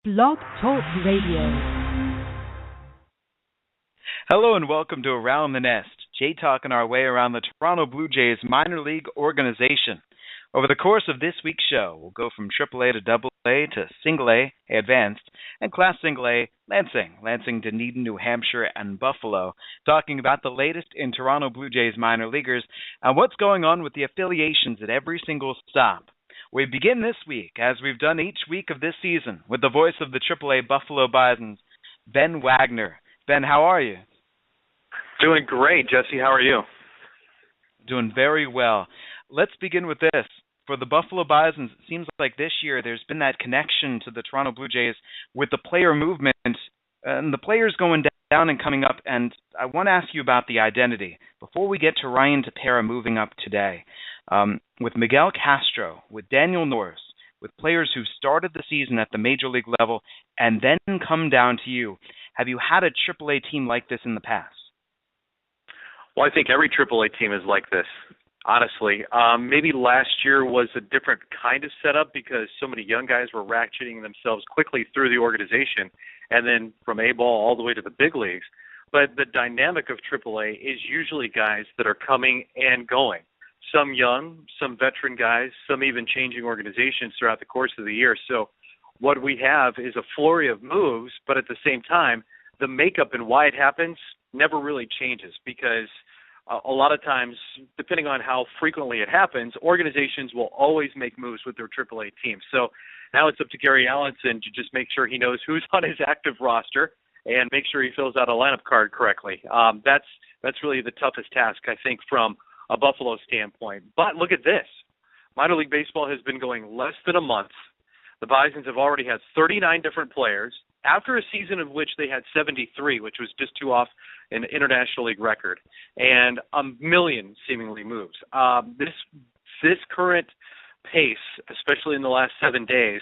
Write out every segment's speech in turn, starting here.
Blog Talk Radio. Hello and welcome to Around the Nest, Jay-talking our way around the Toronto Blue Jays minor league organization. Over the course of this week's show, we'll go from AAA to AA to Single A, Advanced, and Class Single A, Lansing, Dunedin, New Hampshire, and Buffalo, talking about the latest in Toronto Blue Jays minor leaguers and what's going on with the affiliations at every single stop. We begin this week, as we've done each week of this season, with the voice of the AAA Buffalo Bisons, Ben Wagner. Ben, how are you? Doing great, Jesse. How are you? Doing very well. Let's begin with this. For the Buffalo Bisons, it seems like this year there's been that connection to the Toronto Blue Jays with the player movement and the players going down and coming up. And I want to ask you about the identity before we get to Ryan Tepera moving up today. With Miguel Castro, with Daniel Norris, with players who started the season at the major league level and then come down to you, have you had a AAA team like this in the past? Well, I think every AAA team is like this, honestly. Maybe last year was a different kind of setup because so many young guys were ratcheting themselves quickly through the organization and then from A-ball all the way to the big leagues. But the dynamic of AAA is usually guys that are coming and going. Some young, some veteran guys, some even changing organizations throughout the course of the year. So what we have is a flurry of moves, but at the same time, the makeup and why it happens never really changes because a lot of times, depending on how frequently it happens, organizations will always make moves with their AAA team. So now it's up to Gary Allenson to just make sure he knows who's on his active roster and make sure he fills out a lineup card correctly. That's really the toughest task, I think, from a Buffalo standpoint. But look at this. Minor League Baseball has been going less than a month. The Bisons have already had 39 different players after a season of which they had 73, which was just two off an International League record, and a million seemingly moves. This current pace, especially in the last 7 days,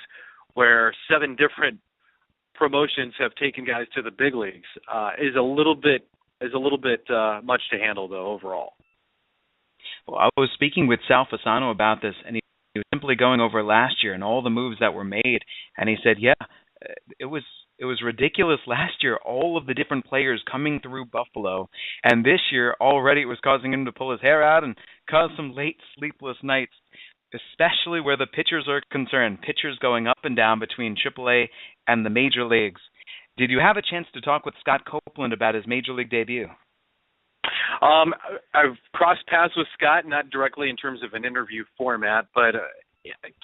where 7 different promotions have taken guys to the big leagues, is a little bit much to handle, though, overall. Well, I was speaking with Sal Fasano about this, and he was simply going over last year and all the moves that were made, and he said, yeah, it was ridiculous last year, all of the different players coming through Buffalo, and this year already it was causing him to pull his hair out and cause some late sleepless nights, especially where the pitchers are concerned, pitchers going up and down between AAA and the major leagues. Did you have a chance to talk with Scott Copeland about his major league debut? I've crossed paths with Scott, not directly in terms of an interview format, but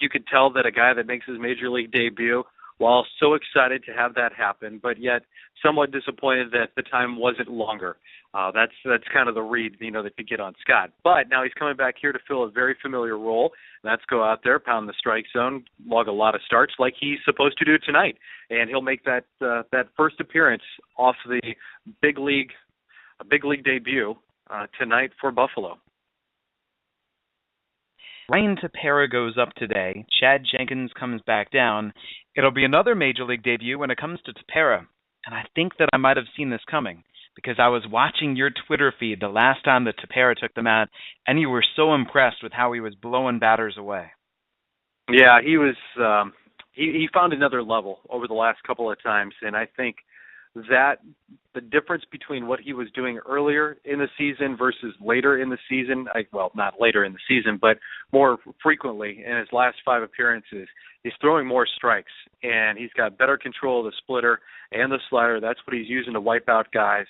you could tell that a guy that makes his major league debut, while so excited to have that happen, but yet somewhat disappointed that the time wasn't longer. That's kind of the read, that you get on Scott. But now he's coming back here to fill a very familiar role. That's go out there, pound the strike zone, log a lot of starts like he's supposed to do tonight, and he'll make that first appearance off the big league debut tonight for Buffalo. Ryan Tepera goes up today. Chad Jenkins comes back down. It'll be another major league debut when it comes to Tepera. And I think that I might have seen this coming because I was watching your Twitter feed the last time that Tepera took them out, and you were so impressed with how he was blowing batters away. Yeah, he was. He found another level over the last couple of times, and I think that the difference between what he was doing earlier in the season versus later in the season, not later in the season, but more frequently in his last 5 appearances, he's throwing more strikes, and he's got better control of the splitter and the slider. That's what he's using to wipe out guys.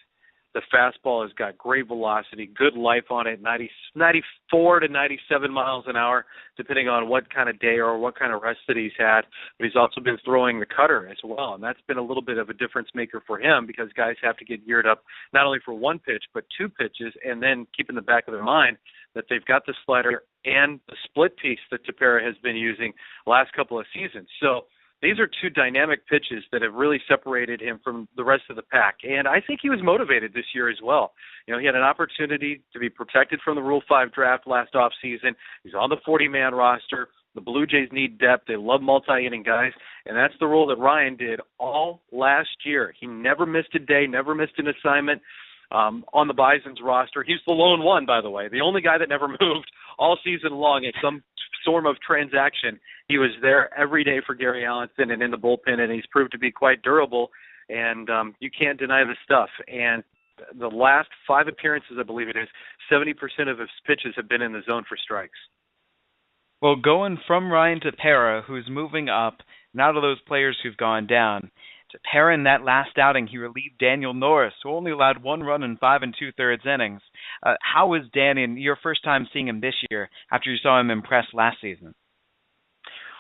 The fastball has got great velocity, good life on it, 94 to 97 miles an hour, depending on what kind of day or what kind of rest that he's had. But he's also been throwing the cutter as well, and that's been a little bit of a difference maker for him because guys have to get geared up not only for one pitch but 2 pitches, and then keep in the back of their mind that they've got the slider and the split piece that Tepera has been using the last couple of seasons. So these are 2 dynamic pitches that have really separated him from the rest of the pack. And I think he was motivated this year as well. He had an opportunity to be protected from the Rule 5 draft last offseason. He's on the 40-man roster. The Blue Jays need depth. They love multi-inning guys. And that's the role that Ryan did all last year. He never missed a day, never missed an assignment on the Bisons roster. He's the lone one, by the way, the only guy that never moved all season long in some form of transaction. He was there every day for Gary Allenson and in the bullpen, and he's proved to be quite durable. And you can't deny the stuff. And the last 5 appearances, I believe it is, 70% of his pitches have been in the zone for strikes. Well, going from Ryan to Para, who's moving up, and out of those players who've gone down, to Para in that last outing, he relieved Daniel Norris, who only allowed 1 run in 5 2/3 innings. How was Danny, and your first time seeing him this year, after you saw him impress last season?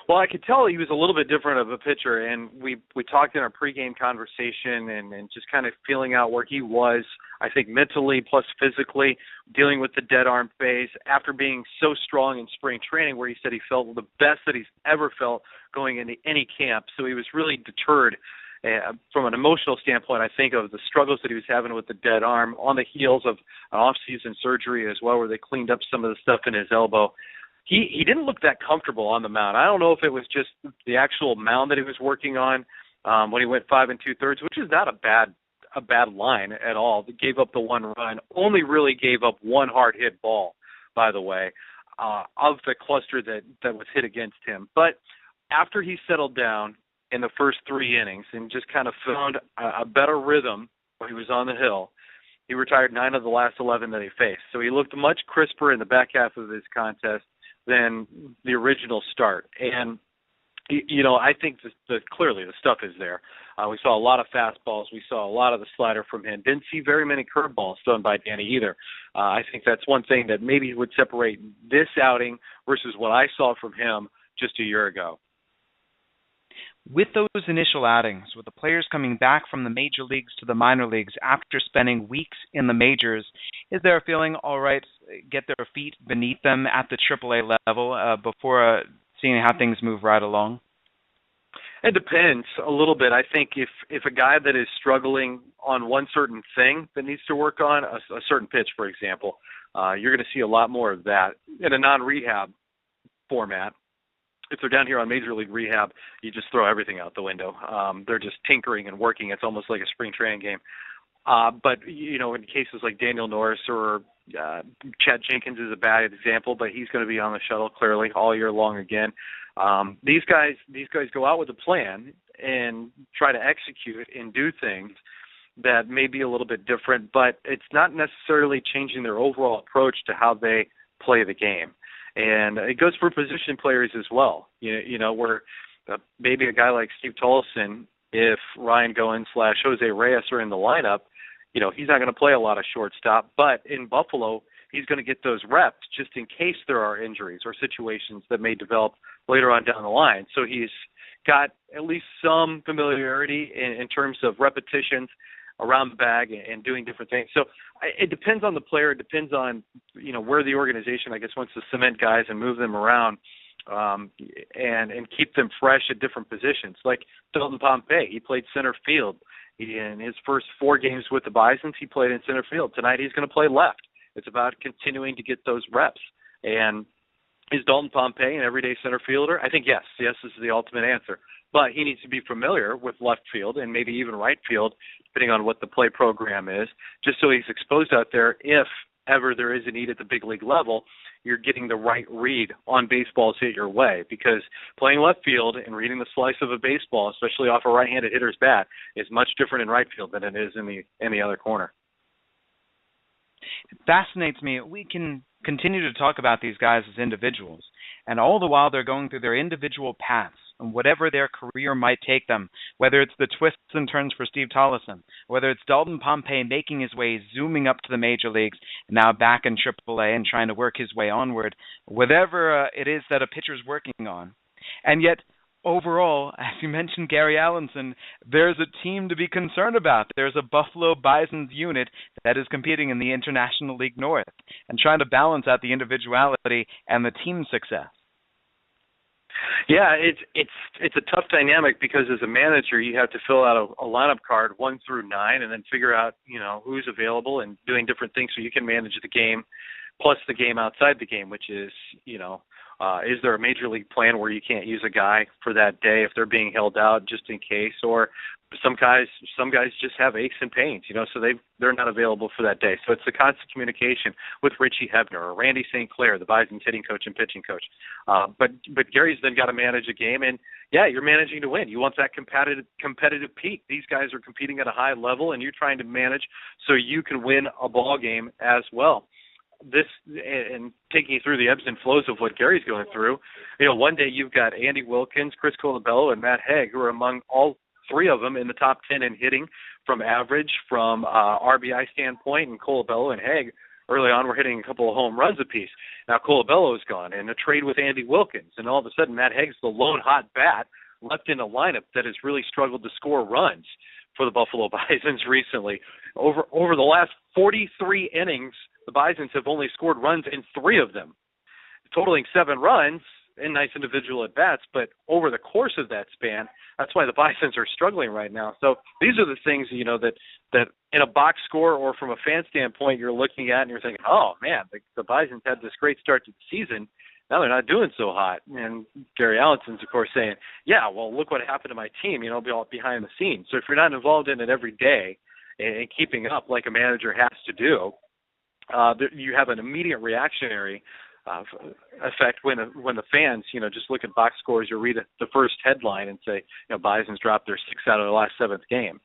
Well, I could tell he was a little bit different of a pitcher, and we talked in our pregame conversation and just kind of feeling out where he was, I think, mentally plus physically, dealing with the dead arm phase after being so strong in spring training, where he said he felt the best that he's ever felt going into any camp. So he was really deterred from an emotional standpoint, I think, of the struggles that he was having with the dead arm on the heels of an off-season surgery as well, where they cleaned up some of the stuff in his elbow. He didn't look that comfortable on the mound. I don't know if it was just the actual mound that he was working on when he went 5 2/3, which is not a bad line at all. He gave up the 1 run, only really gave up 1 hard hit ball, by the way, of the cluster that was hit against him. But after he settled down in the first 3 innings and just kind of found a better rhythm when he was on the hill, he retired 9 of the last 11 that he faced. So he looked much crisper in the back half of his contest than the original start. And, I think clearly the stuff is there. We saw a lot of fastballs. We saw a lot of the slider from him. Didn't see very many curveballs thrown by Danny either. I think that's one thing that maybe would separate this outing versus what I saw from him just a year ago. With those initial outings, with the players coming back from the major leagues to the minor leagues after spending weeks in the majors, is there a feeling, all right, get their feet beneath them at the AAA level before seeing how things move right along? It depends a little bit. I think if a guy that is struggling on one certain thing that needs to work on, a certain pitch, for example, you're going to see a lot more of that in a non-rehab format. If they're down here on Major League Rehab, you just throw everything out the window. They're just tinkering and working. It's almost like a spring training game. But, in cases like Daniel Norris or Chad Jenkins is a bad example, but he's going to be on the shuttle clearly all year long again. These guys go out with a plan and try to execute and do things that may be a little bit different, but it's not necessarily changing their overall approach to how they play the game. And it goes for position players as well. Where maybe a guy like Steve Tolleson, if Ryan Goins / Jose Reyes are in the lineup, he's not going to play a lot of shortstop. But in Buffalo, he's going to get those reps just in case there are injuries or situations that may develop later on down the line. So he's got at least some familiarity in terms of repetitions around the bag and doing different things. So it depends on the player. It depends on, where the organization, I guess, wants to cement guys and move them around and keep them fresh at different positions. Like Dalton Pompey, he played center field. In his first 4 games with the Bisons, he played in center field. Tonight he's going to play left. It's about continuing to get those reps. And is Dalton Pompey an everyday center fielder? I think yes. Yes is the ultimate answer. But he needs to be familiar with left field and maybe even right field, depending on what the play program is, just so he's exposed out there. If ever there is a need at the big league level, you're getting the right read on baseballs hit your way, because playing left field and reading the slice of a baseball, especially off a right-handed hitter's bat, is much different in right field than it is in the other corner. It fascinates me. We can continue to talk about these guys as individuals, and all the while they're going through their individual paths and whatever their career might take them, whether it's the twists and turns for Steve Tolleson, whether it's Dalton Pompey making his way, zooming up to the major leagues, and now back in AAA and trying to work his way onward, whatever it is that a pitcher's working on. And yet, overall, as you mentioned, Gary Allenson, there's a team to be concerned about. There's a Buffalo Bisons unit that is competing in the International League North and trying to balance out the individuality and the team success. Yeah, it's a tough dynamic, because as a manager, you have to fill out a lineup card 1 through 9, and then figure out who's available and doing different things so you can manage the game, plus the game outside the game, which is Is there a major league plan where you can't use a guy for that day if they're being held out just in case? Or some guys just have aches and pains, so they're not available for that day. So it's the constant communication with Richie Hebner or Randy St. Clair, the Bison's hitting coach and pitching coach. But Gary's then got to manage a game, and yeah, you're managing to win. You want that competitive peak. These guys are competing at a high level, and you're trying to manage so you can win a ball game as well. This, and taking you through the ebbs and flows of what Gary's going through, one day you've got Andy Wilkins, Chris Colabello, and Matt Haig, who are among all three of them in the top 10 in hitting from average, from RBI standpoint, and Colabello and Haig early on were hitting a couple of home runs apiece. Now Colabello's gone, and a trade with Andy Wilkins, and all of a sudden Matt Haig's the lone hot bat left in a lineup that has really struggled to score runs for the Buffalo Bisons recently. Over the last 43 innings, the Bisons have only scored runs in 3 of them, totaling 7 runs in nice individual at-bats, but over the course of that span, that's why the Bisons are struggling right now. So these are the things, that in a box score or from a fan standpoint you're looking at and you're thinking, oh, man, the Bisons had this great start to the season. Now they're not doing so hot. And Gary Allison's, of course, saying, yeah, well, look what happened to my team, behind the scenes. So if you're not involved in it every day and keeping up like a manager has to do, you have an immediate reactionary effect when the fans, just look at box scores or read the first headline and say, Bison's dropped their 6 out of the last 7th game.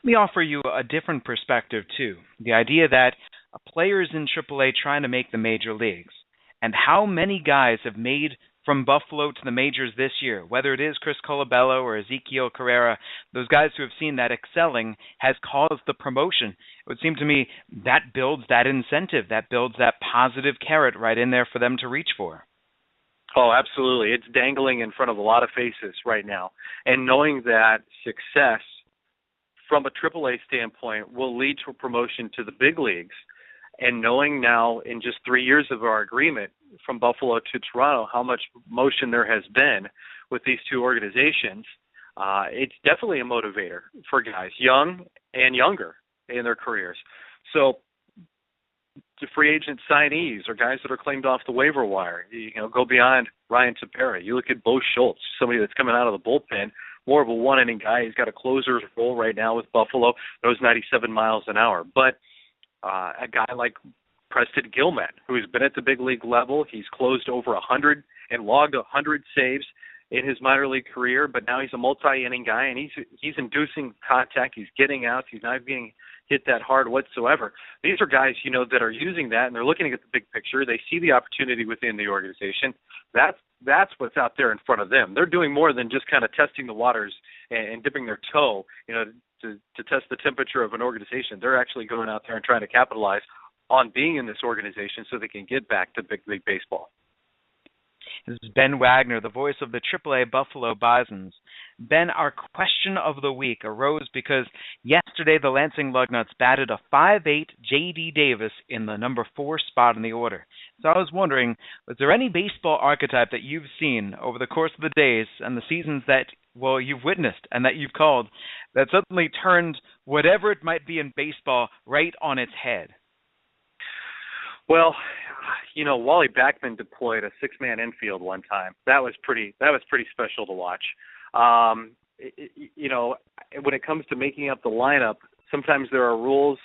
Let me offer you a different perspective, too. The idea that a player's in AAA trying to make the major leagues, and how many guys have made from Buffalo to the majors this year, whether it is Chris Colabello or Ezequiel Carrera, those guys who have seen that excelling has caused the promotion. It would seem to me that builds that incentive, that builds that positive carrot right in there for them to reach for. Oh, absolutely. It's dangling in front of a lot of faces right now. And knowing that success from a AAA standpoint will lead to a promotion to the big leagues, and knowing now in just 3 years of our agreement from Buffalo to Toronto how much motion there has been with these two organizations, it's definitely a motivator for guys, young and younger in their careers. So the free agent signees or guys that are claimed off the waiver wire, go beyond Ryan Tepera. You look at Bo Schultz, somebody that's coming out of the bullpen, more of a one-inning guy. He's got a closer's role right now with Buffalo, throws 97 miles an hour. But a guy like Preston Gilman, who's been at the big league level, he's closed over 100 and logged 100 saves in his minor league career, but now he's a multi-inning guy, and he's inducing contact, he's getting outs, he's not being hit that hard whatsoever. These are guys, that are using that, and they're looking at the big picture. They see the opportunity within the organization. That's what's out there in front of them. They're doing more than just kind of testing the waters and dipping their toe, to test the temperature of an organization. They're actually going out there and trying to capitalize on being in this organization so they can get back to big league baseball. This is Ben Wagner, the voice of the AAA Buffalo Bisons. Ben, our question of the week arose because yesterday the Lansing Lugnuts batted a 5'8" J.D. Davis in the number 4 spot in the order. So I was wondering, was there any baseball archetype that you've seen over the course of the days and the seasons that, you've witnessed and that you've called that suddenly turned whatever it might be in baseball right on its head? Well, Wally Backman deployed a 6-man infield one time. That was pretty special to watch. When it comes to making up the lineup, sometimes there are rules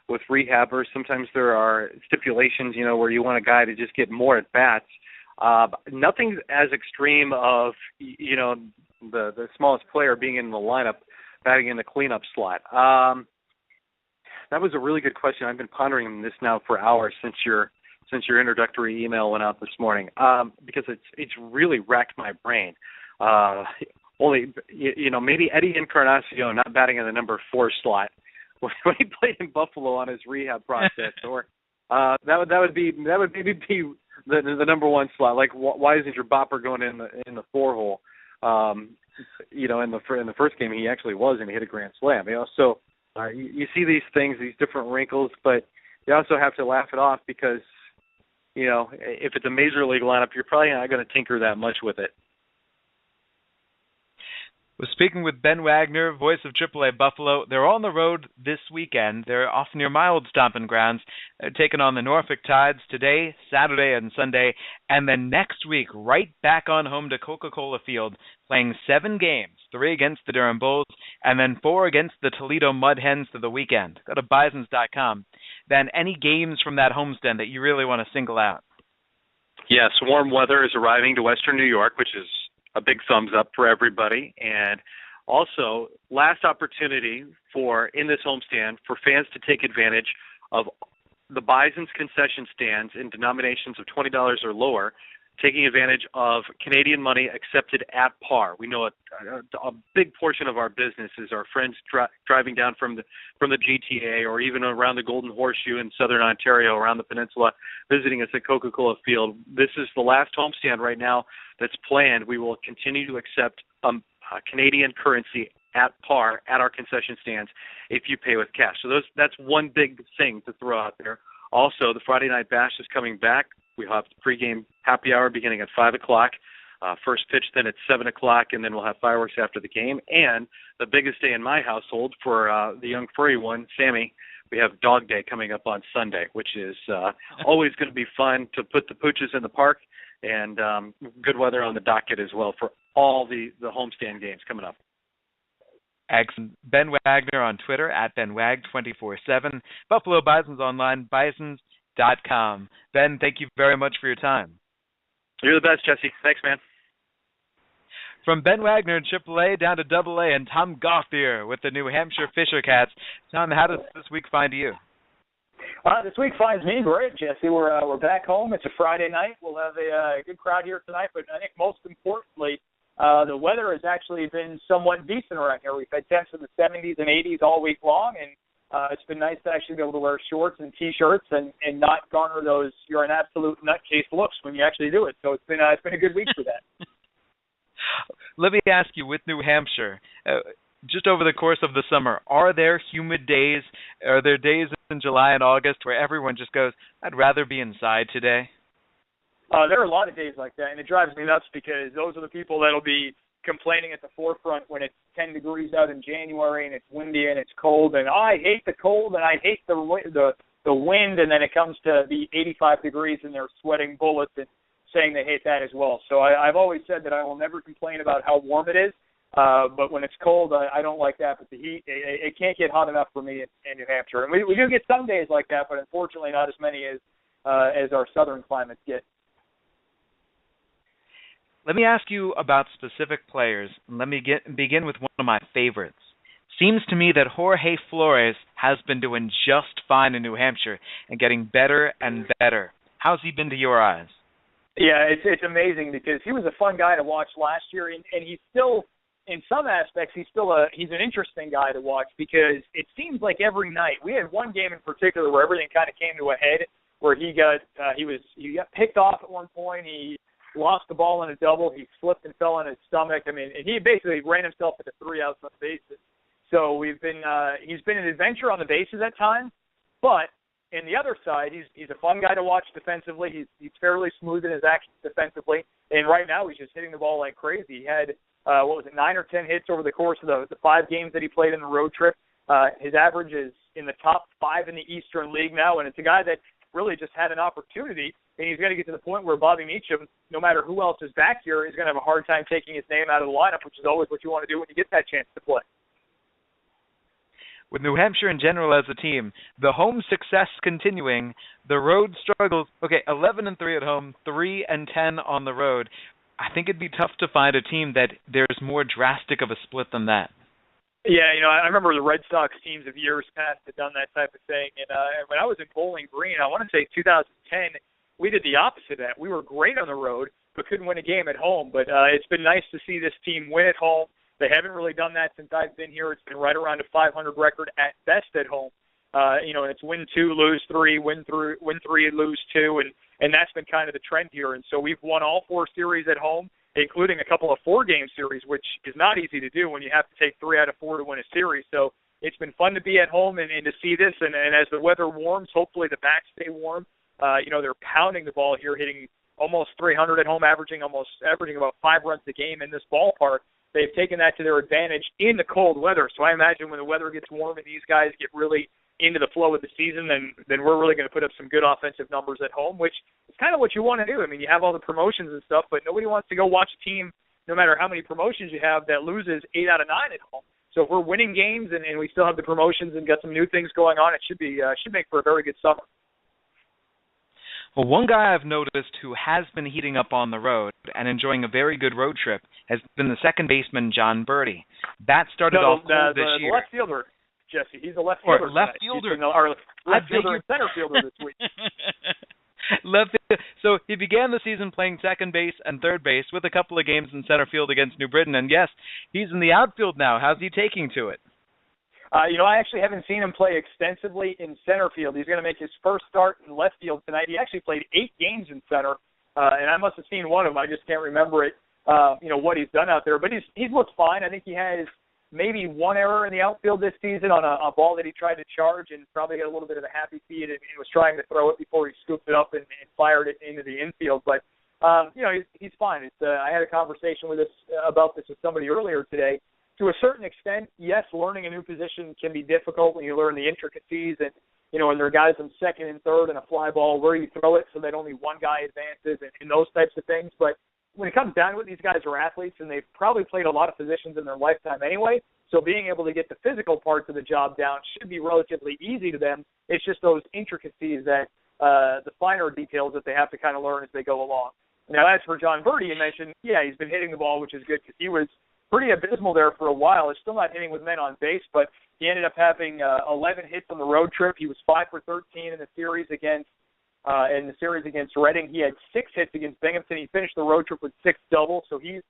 with rehabbers. Sometimes there are stipulations, where you want a guy to just get more at bats. Nothing as extreme of, the smallest player being in the lineup, batting in the cleanup slot. That was a really good question. I've been pondering this now for hours since your introductory email went out this morning, because it's really racked my brain. Only, maybe Eddie Encarnacion not batting in the number 4 slot when he played in Buffalo on his rehab process, or that would maybe be the number 1 slot. Like, why isn't your bopper going in the 4 hole? In the first game he actually was, and he hit a grand slam. So. You see these things, these different wrinkles, but you also have to laugh it off because, if it's a major league lineup, you're probably not going to tinker that much with it. We're speaking with Ben Wagner, voice of AAA Buffalo. They're on the road this weekend. They're off near my old stomping grounds. They're taking on the Norfolk Tides today, Saturday, and Sunday. And then next week, right back on home to Coca-Cola Field, playing 7 games, 3 against the Durham Bulls, and then 4 against the Toledo Mud Hens for the weekend. Go to Bisons.com. Ben, any games from that homestand that you really want to single out? Yes, warm weather is arriving to Western New York, which is a big thumbs up for everybody. And also, last opportunity in this homestand for fans to take advantage of the Bison's concession stands in denominations of $20 or lower, taking advantage of Canadian money accepted at par. We know a big portion of our business is our friends driving down from the GTA or even around the Golden Horseshoe in southern Ontario, around the peninsula, visiting us at Coca-Cola Field. This is the last homestand right now that's planned. We will continue to accept Canadian currency at par at our concession stands if you pay with cash. So that's one big thing to throw out there. Also, the Friday Night Bash is coming back. We have the pregame happy hour beginning at 5 o'clock, first pitch then at 7 o'clock, and then we'll have fireworks after the game. And the biggest day in my household for the young furry one, Sammy, we have Dog Day coming up on Sunday, which is always going to be fun to put the pooches in the park, and good weather on the docket as well for all the homestand games coming up. Excellent. Ben Wagner on Twitter at BenWag247. Buffalo Bisons online, Bisons.com. Ben, thank you very much for your time. You're the best, Jesse. Thanks, man. From Ben Wagner in AAA down to AA, and Tom Gauthier with the New Hampshire Fisher Cats. Tom, how does this week find you? This week finds me great, Jesse. We're back home. It's a Friday night. We'll have a good crowd here tonight, but I think most importantly, the weather has actually been somewhat decent around here. We've had temps in the 70s and 80s all week long, and it's been nice to actually be able to wear shorts and T-shirts and not garner those "you're an absolute nutcase" looks when you actually do it. So it's been a good week for that. Let me ask you, with New Hampshire, just over the course of the summer, are there humid days? Are there days in July and August where everyone just goes, "I'd rather be inside today"? There are a lot of days like that, and it drives me nuts because those are the people that'll be complaining at the forefront when it's 10 degrees out in January and it's windy and it's cold, and I hate the cold and I hate the wind, and then it comes to be 85 degrees and they're sweating bullets and saying they hate that as well. So I've always said that I will never complain about how warm it is, but when it's cold, I don't like that. But the heat, it can't get hot enough for me in New Hampshire. And we do get some days like that, but unfortunately not as many as our southern climates get. Let me ask you about specific players. Let me begin with one of my favorites. Seems to me that Jorge Flores has been doing just fine in New Hampshire and getting better and better. How's he been to your eyes? Yeah, it's amazing because he was a fun guy to watch last year, and he's still, in some aspects, he's an interesting guy to watch because it seems like every night. We had one game in particular where everything kind of came to a head, where he got picked off at one point. He lost the ball in a double. He slipped and fell on his stomach. I mean, and he basically ran himself into 3 outs on the bases. So he's been an adventure on the bases at times, but in the other side, he's a fun guy to watch defensively. He's fairly smooth in his actions defensively, and right now he's just hitting the ball like crazy. He had 9 or 10 hits over the course of the 5 games that he played in the road trip. His average is in the top 5 in the Eastern League now, and it's a guy that really just had an opportunity, and he's going to get to the point where Bobby Meacham, no matter who else is back here, is going to have a hard time taking his name out of the lineup, which is always what you want to do when you get that chance to play. With New Hampshire in general as a team, the home success continuing, the road struggles. Okay, 11-3 at home, 3-10 on the road. I think it'd be tough to find a team that there's more drastic of a split than that. Yeah, I remember the Red Sox teams of years past had done that type of thing. And when I was in Bowling Green, I want to say 2010, we did the opposite of that. We were great on the road, but couldn't win a game at home. But it's been nice to see this team win at home. They haven't really done that since I've been here. It's been right around a 500 record at best at home. And it's win 2, lose 3, win 3, lose 2, and that's been kind of the trend here. And so we've won all 4 series at home, including a couple of 4-game series, which is not easy to do when you have to take 3 out of 4 to win a series. So it's been fun to be at home and to see this. And as the weather warms, hopefully the bats stay warm. They're pounding the ball here, hitting almost 300 at home, averaging about 5 runs a game in this ballpark. they've taken that to their advantage in the cold weather. So I imagine when the weather gets warm and these guys get really into the flow of the season, then we're really going to put up some good offensive numbers at home, which is kind of what you want to do. I mean, you have all the promotions and stuff, but nobody wants to go watch a team, no matter how many promotions you have, that loses 8 out of 9 at home. So if we're winning games and we still have the promotions and got some new things going on, it should make for a very good summer. Well, one guy I've noticed who has been heating up on the road and enjoying a very good road trip has been the second baseman, Jon Berti. That started off cold this year. The left fielder, Jesse. He's a left fielder. Left fielder. Left fielder and center fielder this week. So he began the season playing second base and third base with a couple of games in center field against New Britain. And yes, he's in the outfield now. How's he taking to it? I actually haven't seen him play extensively in center field. He's going to make his first start in left field tonight. He actually played 8 games in center, and I must have seen one of them. I just can't remember it. What he's done out there, but he's looked fine. I think he has maybe one error in the outfield this season on a ball that he tried to charge and probably got a little bit of a happy feet and was trying to throw it before he scooped it up and fired it into the infield. But he's fine. I had a conversation about this with somebody earlier today. To a certain extent, yes, learning a new position can be difficult when you learn the intricacies and, when there are guys in second and third and a fly ball, where you throw it so that only one guy advances and those types of things. But when it comes down to it, these guys are athletes and they've probably played a lot of positions in their lifetime anyway. So being able to get the physical parts of the job down should be relatively easy to them. It's just those intricacies that the finer details that they have to kind of learn as they go along. Now, as for Jon Berti, you mentioned, he's been hitting the ball, which is good because he was pretty abysmal there for a while. He's still not hitting with men on base, but he ended up having 11 hits on the road trip. He was 5 for 13 in the series against Reading. He had 6 hits against Binghamton. He finished the road trip with 6 doubles, so he's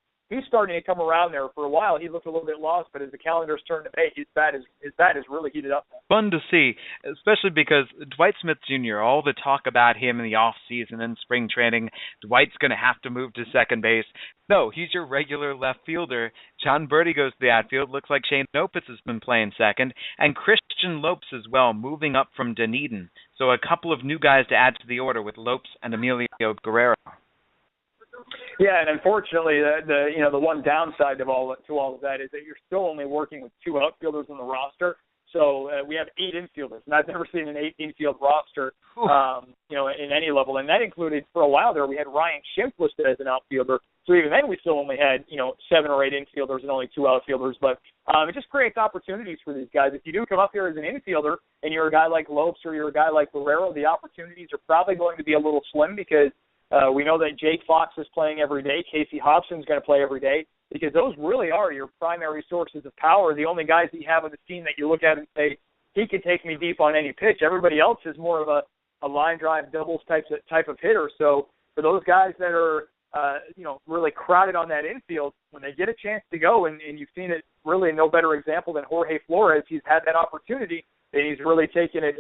starting to come around there. For a while, he looked a little bit lost, but as the calendars turned to May, his bat is really heated up now. Fun to see, especially because Dwight Smith Jr., all the talk about him in the off-season and spring training, Dwight's going to have to move to second base. No, he's your regular left fielder. Jon Berti goes to the outfield. Looks like Shane Opitz has been playing second. And Christian Lopes as well, moving up from Dunedin. So a couple of new guys to add to the order with Lopes and Ezequiel Carrera. Yeah, and unfortunately, the one downside to all of that is that you're still only working with 2 outfielders on the roster. So we have 8 infielders, and I've never seen an 8 infield roster, in any level. And that included, for a while there, we had Ryan Schimpf listed as an outfielder. So even then, we still only had 7 or 8 infielders and only 2 outfielders. But it just creates opportunities for these guys. If you do come up here as an infielder and you're a guy like Lopes or you're a guy like Barrero, the opportunities are probably going to be a little slim because we know that Jake Fox is playing every day. Casey Hobson's going to play every day because those really are your primary sources of power, the only guys that you have on the team that you look at and say, he can take me deep on any pitch. Everybody else is more of a line drive doubles type of hitter. So for those guys that are, really crowded on that infield, when they get a chance to go, and you've seen it really no better example than Jorge Flores, he's had that opportunity, and he's really taken it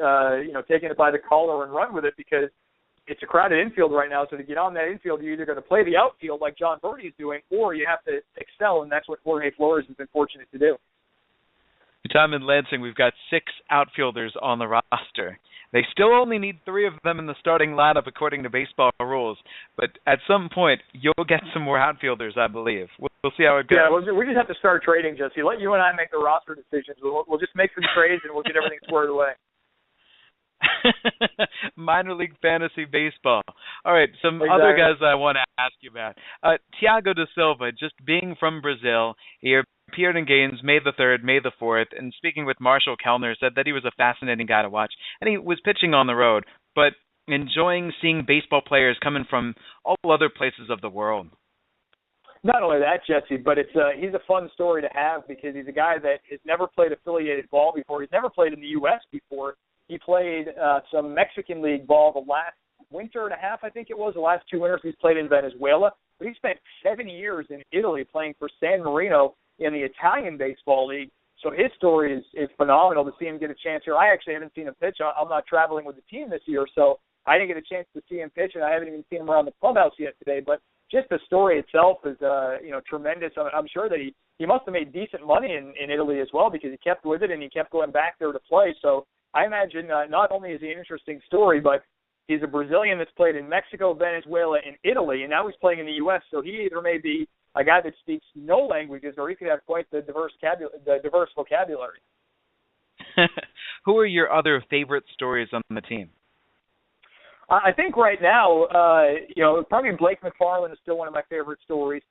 by the collar and run with it because it's a crowded infield right now, so to get on that infield, you're either going to play the outfield like Jon Berti is doing, or you have to excel, and that's what Jorge Flores has been fortunate to do. Time in Lansing, we've got 6 outfielders on the roster. They still only need 3 of them in the starting lineup according to baseball rules, but at some point, you'll get some more outfielders, I believe. We'll see how it goes. Yeah, we just have to start trading, Jesse. Let you and I make the roster decisions. We'll just make some trades, and we'll get everything squared away. Minor league fantasy baseball. All right, other guys I want to ask you about. Thiago da Silva, just being from Brazil, he appeared in games May the 3rd, May the 4th, and speaking with Marshall Kelner, said that he was a fascinating guy to watch. And he was pitching on the road, but enjoying seeing baseball players coming from all other places of the world. Not only that, Jesse, but he's a fun story to have because he's a guy that has never played affiliated ball before. He's never played in the U.S. before. He played some Mexican League ball the last winter and a half, I think it was, the last 2 winters he's played in Venezuela. But he spent 7 years in Italy playing for San Marino in the Italian Baseball League. So his story is phenomenal to see him get a chance here. I actually haven't seen him pitch. I'm not traveling with the team this year, so I didn't get a chance to see him pitch, and I haven't even seen him around the clubhouse yet today. But just the story itself is tremendous. I'm sure that he must have made decent money in Italy as well because he kept with it and he kept going back there to play. So I imagine not only is he an interesting story, but he's a Brazilian that's played in Mexico, Venezuela, and Italy, and now he's playing in the U.S., so he either may be a guy that speaks no languages, or he could have quite the diverse vocabulary. Who are your other favorite stories on the team? I think right now, probably Blake McFarland is still one of my favorite stories,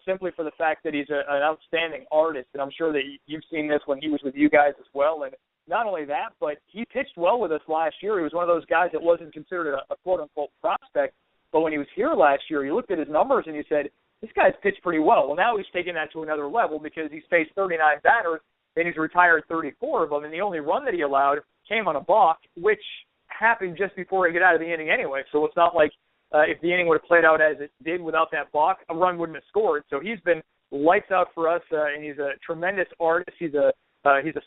simply for the fact that he's an outstanding artist, and I'm sure that you've seen this when he was with you guys as well. And not only that, but he pitched well with us last year. He was one of those guys that wasn't considered a quote-unquote prospect, but when he was here last year, you looked at his numbers and you said, this guy's pitched pretty well. Well, now he's taken that to another level because he's faced 39 batters, and he's retired 34 of them, and the only run that he allowed came on a balk, which happened just before he got out of the inning anyway. So it's not like if the inning would have played out as it did without that balk, a run wouldn't have scored. So he's been lights out for us, and he's a tremendous artist. He's a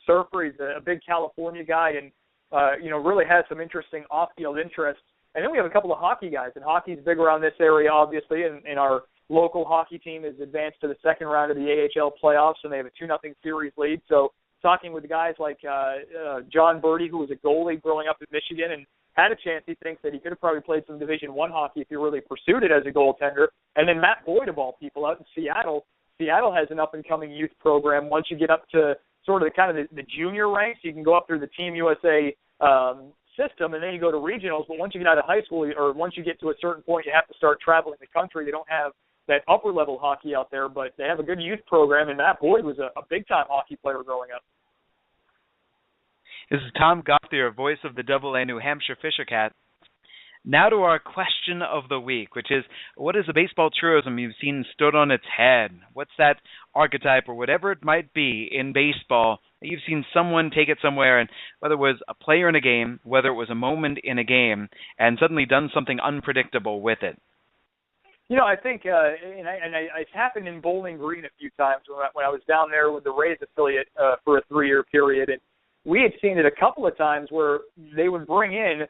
surfer. He's a big California guy, and really has some interesting off-field interests. And then we have a couple of hockey guys, and hockey's big around this area, obviously, and our local hockey team has advanced to the second round of the AHL playoffs, and they have a 2-0 series lead. So talking with guys like John Birdie, who was a goalie growing up in Michigan and had a chance, he thinks that he could have probably played some Division I hockey if he really pursued it as a goaltender. And then Matt Boyd, of all people, out in Seattle. Seattle has an up-and-coming youth program. Once you get up to sort of the junior ranks, you can go up through the Team USA system, and then you go to regionals. But once you get out of high school, or once you get to a certain point, you have to start traveling the country. They don't have that upper-level hockey out there, but they have a good youth program, and Matt Boyd was a big-time hockey player growing up. This is Tom Gauthier, voice of the AA New Hampshire Fisher Cats. Now to our question of the week, which is, what is a baseball truism you've seen stood on its head? What's that archetype, or whatever it might be in baseball, that you've seen someone take it somewhere, and whether it was a player in a game, whether it was a moment in a game, and suddenly done something unpredictable with it? I think, it's happened in Bowling Green a few times when I was down there with the Rays affiliate for a 3-year period, and we had seen it a couple of times where they would bring in,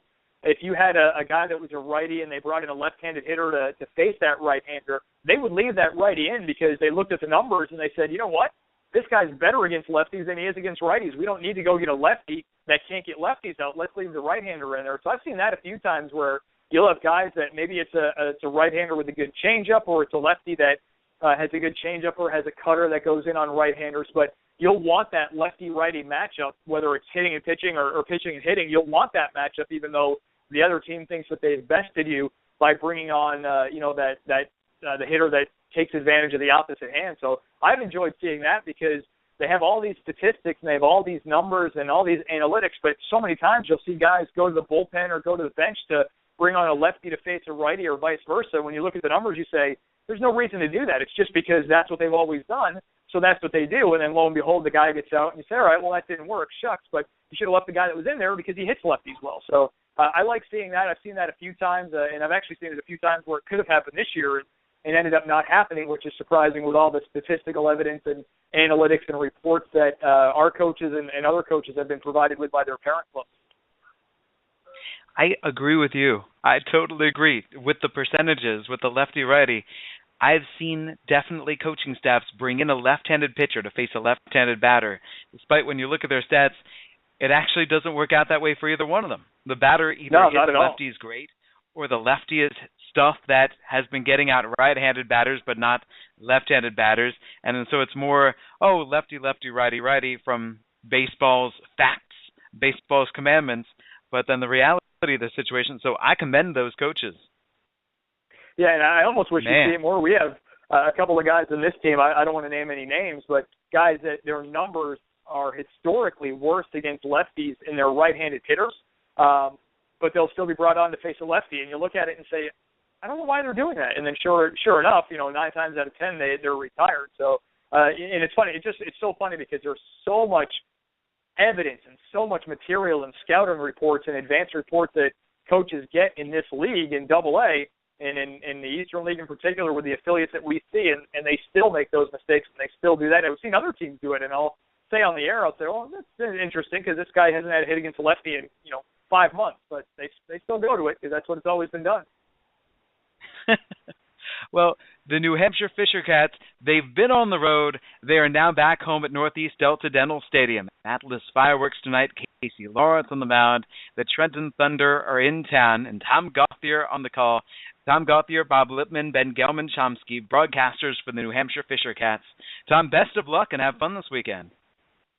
if you had a guy that was a righty and they brought in a left-handed hitter to face that right-hander, they would leave that righty in because they looked at the numbers and they said, you know what, this guy's better against lefties than he is against righties. We don't need to go get a lefty that can't get lefties out. Let's leave the right-hander in there. So I've seen that a few times where you'll have guys that maybe it's a right-hander with a good changeup, or it's a lefty that has a good changeup or has a cutter that goes in on right-handers, but you'll want that lefty-righty matchup, whether it's hitting and pitching or pitching and hitting. You'll want that matchup, even though the other team thinks that they've bested you by bringing on, the hitter that takes advantage of the opposite hand. So I've enjoyed seeing that because they have all these statistics and they have all these numbers and all these analytics, but so many times you'll see guys go to the bullpen or go to the bench to bring on a lefty to face a righty or vice versa. When you look at the numbers, you say, there's no reason to do that. It's just because that's what they've always done. So that's what they do, and then lo and behold, the guy gets out, and you say, all right, well, that didn't work. Shucks, but you should have left the guy that was in there because he hits lefties well. So I like seeing that. I've seen that a few times, and I've actually seen it a few times where it could have happened this year and ended up not happening, which is surprising with all the statistical evidence and analytics and reports that our coaches and other coaches have been provided with by their parent clubs. I agree with you. I totally agree with the percentages, with the lefty-righty. I've seen definitely coaching staffs bring in a left-handed pitcher to face a left-handed batter. Despite when you look at their stats, it actually doesn't work out that way for either one of them. The batter either hits lefties great, or the lefty is stuff that has been getting out right-handed batters but not left-handed batters. And so it's more, lefty, lefty, righty, righty from baseball's facts, baseball's commandments, but then the reality of the situation. So I commend those coaches. Yeah, and I almost wish you'd see it more. We have a couple of guys in this team, I don't want to name any names, but guys that their numbers are historically worse against lefties in their right-handed hitters, but they'll still be brought on to face a lefty. And you look at it and say, I don't know why they're doing that. And then sure enough, 9 times out of 10, they're retired. So, and it's funny. It's so funny because there's so much evidence and so much material and scouting reports and advanced reports that coaches get in this league in AA, and in the Eastern League in particular with the affiliates that we see, and they still make those mistakes, and they still do that. I've seen other teams do it, and I'll say on the air, I'll say, that's interesting because this guy hasn't had a hit against a lefty in, 5 months, but they still go to it because that's what it's always been done. Well, the New Hampshire Fisher Cats, they've been on the road. They are now back home at Northeast Delta Dental Stadium. Atlas Fireworks tonight. Casey Lawrence on the mound. The Trenton Thunder are in town, and Tom Gauthier on the call. Tom Gauthier, Bob Lipman, Ben Gelman-Chomsky, broadcasters for the New Hampshire Fisher Cats. Tom, best of luck and have fun this weekend.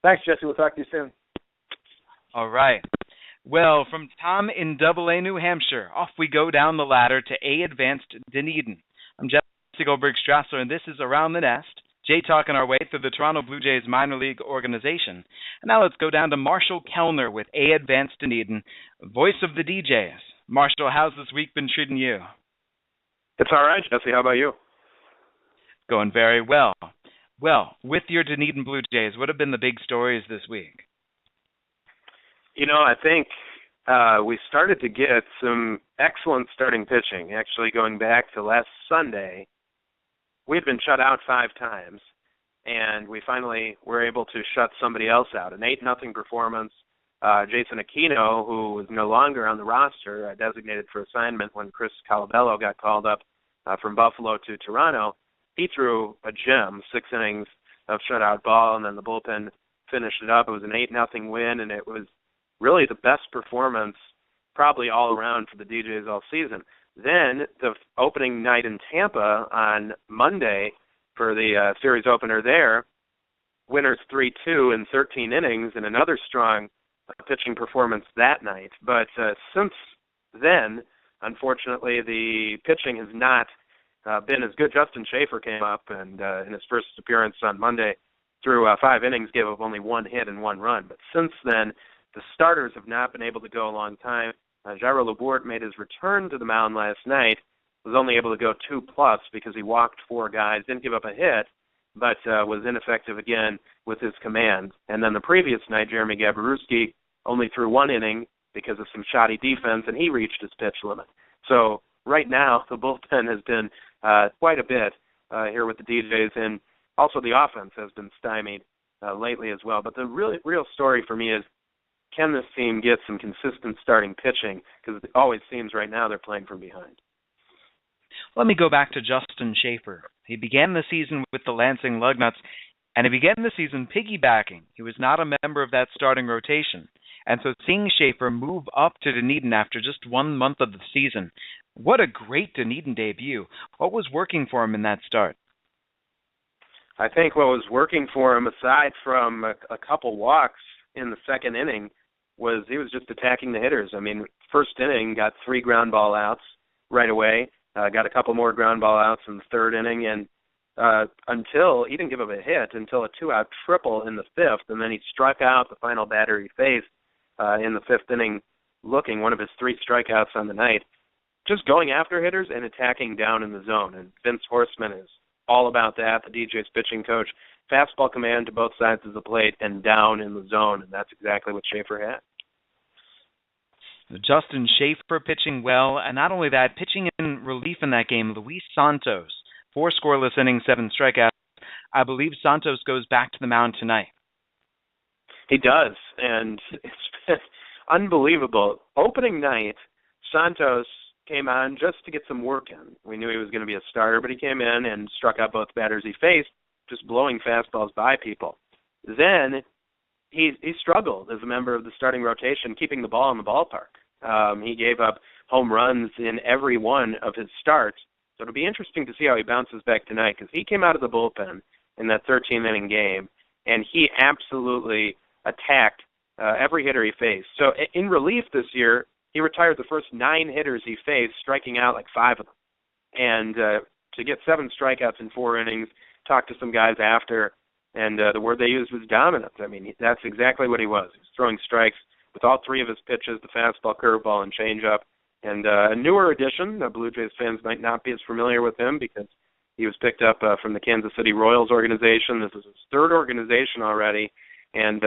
Thanks, Jesse. We'll talk to you soon. All right. Well, from Tom in AA New Hampshire, off we go down the ladder to A Advanced Dunedin. I'm Jesse Goldberg-Strassler, and this is Around the Nest. Jay talking our way through the Toronto Blue Jays minor league organization. And now let's go down to Marshall Kelner with A Advanced Dunedin, voice of the DJs. Marshall, how's this week been treating you? It's all right, Jesse. How about you? Going very well. Well, with your Dunedin Blue Jays, what have been the big stories this week? I think we started to get some excellent starting pitching. Actually, going back to last Sunday, we had been shut out 5 times, and we finally were able to shut somebody else out. An 8-0 performance. Jason Aquino, who was no longer on the roster, designated for assignment when Chris Calabello got called up from Buffalo to Toronto, he threw a gem, 6 innings of shutout ball, and then the bullpen finished it up. It was an 8-0 win, and it was really the best performance probably all around for the DJs all season. Then the opening night in Tampa on Monday for the series opener there, winners 3-2 in 13 innings and another strong pitching performance that night. But since then, unfortunately, the pitching has not been as good. Justin Schaefer came up and in his first appearance on Monday through 5 innings gave up only 1 hit and 1 run. But since then, the starters have not been able to go a long time. Jairo Labourte made his return to the mound last night, was only able to go 2+ because he walked 4 guys, didn't give up a hit, but was ineffective again with his command. And then the previous night, Jeremy Gabrowski only threw 1 inning because of some shoddy defense, and he reached his pitch limit. So right now, the bullpen has been quite a bit here with the DJs, and also the offense has been stymied lately as well. But the real story for me is, can this team get some consistent starting pitching? Because it always seems right now they're playing from behind. Let me go back to Justin Schaefer. He began the season with the Lansing Lugnuts, and he began the season piggybacking. He was not a member of that starting rotation. And so seeing Schaefer move up to Dunedin after just 1 month of the season, what a great Dunedin debut. What was working for him in that start? I think what was working for him, aside from a couple walks in the second inning, was he was just attacking the hitters. I mean, first inning, got 3 ground ball outs right away, got a couple more ground ball outs in the third inning, and until he didn't give up a hit until a 2-out triple in the 5th, and then he struck out the final batter he faced in the 5th inning, looking one of his 3 strikeouts on the night, just going after hitters and attacking down in the zone. And Vince Horstman is all about that, the DJ's pitching coach. Fastball command to both sides of the plate and down in the zone, and that's exactly what Schaefer had. Justin Schaefer pitching well, and not only that, pitching in relief in that game, Luis Santos, 4 scoreless innings, 7 strikeouts. I believe Santos goes back to the mound tonight. He does, and it's been unbelievable. Opening night, Santos came on just to get some work in. We knew he was going to be a starter, but he came in and struck out both batters he faced, just blowing fastballs by people. Then he struggled as a member of the starting rotation, keeping the ball in the ballpark. He gave up home runs in every one of his starts. So it'll be interesting to see how he bounces back tonight, because he came out of the bullpen in that 13-inning game, and he absolutely attacked every hitter he faced. So in relief this year, he retired the first 9 hitters he faced, striking out like 5 of them. And to get 7 strikeouts in 4 innings, talked to some guys after, and the word they used was dominant. I mean, that's exactly what he was. He was throwing strikes with all 3 of his pitches, the fastball, curveball, and changeup. And a newer addition, Blue Jays fans might not be as familiar with him because he was picked up from the Kansas City Royals organization. This is his 3rd organization already, and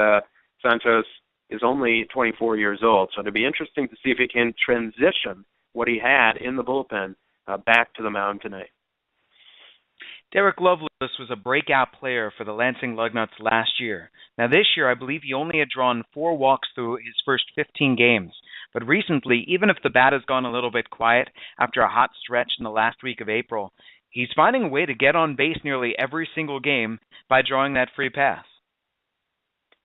Santos is only 24 years old. So it'll be interesting to see if he can transition what he had in the bullpen back to the mound tonight. Derek Lovelace was a breakout player for the Lansing Lugnuts last year. Now this year, I believe he only had drawn 4 walks through his first 15 games. But recently, even if the bat has gone a little bit quiet after a hot stretch in the last week of April, he's finding a way to get on base nearly every single game by drawing that free pass.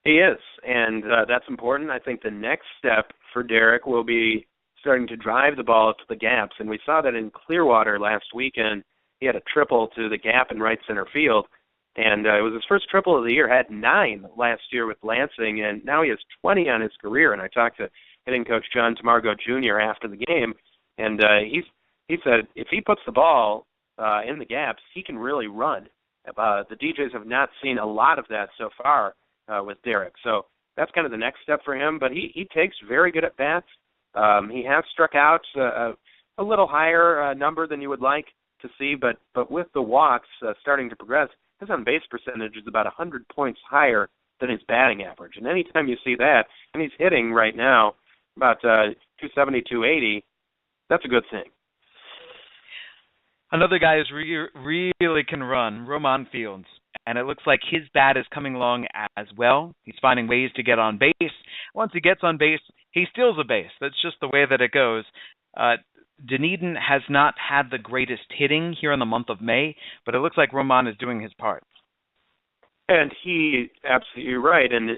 He is, and that's important. I think the next step for Derek will be starting to drive the ball to the gaps. And we saw that in Clearwater last weekend. He had a triple to the gap in right center field. And it was his first triple of the year, had 9 last year with Lansing, and now he has 20 on his career. And I talked to hitting coach John Tamargo Jr. after the game, and he said if he puts the ball in the gaps, he can really run. The DJs have not seen a lot of that so far with Derek. So that's kind of the next step for him, but he takes very good at bats. He has struck out a little higher number than you would like to see, but with the walks starting to progress, his on-base percentage is about 100 points higher than his batting average. And anytime you see that, and he's hitting right now about 270, 280, that's a good thing. Another guy who really can run, Roman Fields, and it looks like his bat is coming along as well. He's finding ways to get on base. Once he gets on base, he steals a base. That's just the way that it goes. Dunedin has not had the greatest hitting here in the month of May, but it looks like Roman is doing his part. And you're right, and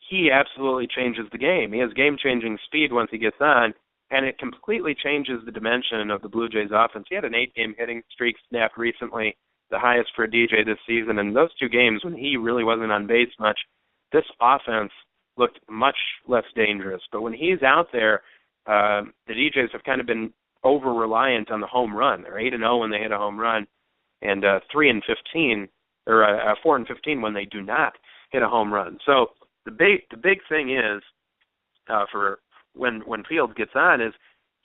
he absolutely changes the game. He has game-changing speed once he gets on, and it completely changes the dimension of the Blue Jays offense. He had an 8-game hitting streak snapped recently, the highest for a DJ this season, and those 2 games when he really wasn't on base much, this offense looked much less dangerous. But when he's out there, the DJs have kind of been over-reliant on the home run. They're 8-0 when they hit a home run, and 3-15 or 4-15 when they do not hit a home run. So the big thing is for when Fields gets on is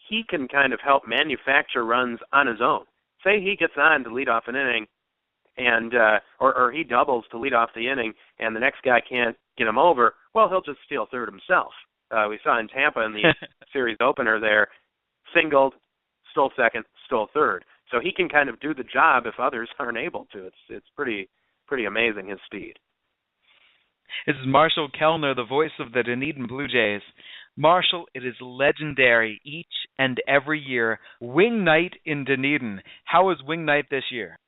he can kind of help manufacture runs on his own. Say he gets on to lead off an inning, and or he doubles to lead off the inning, and the next guy can't get him over. Well, he'll just steal third himself. We saw in Tampa in the series opener there, singled, stole second, stole third. So he can kind of do the job if others aren't able to. It's pretty amazing, his speed. This is Marshall Kelner, the voice of the Dunedin Blue Jays. Marshall, it is legendary each and every year. Wing Night in Dunedin. How was Wing Night this year?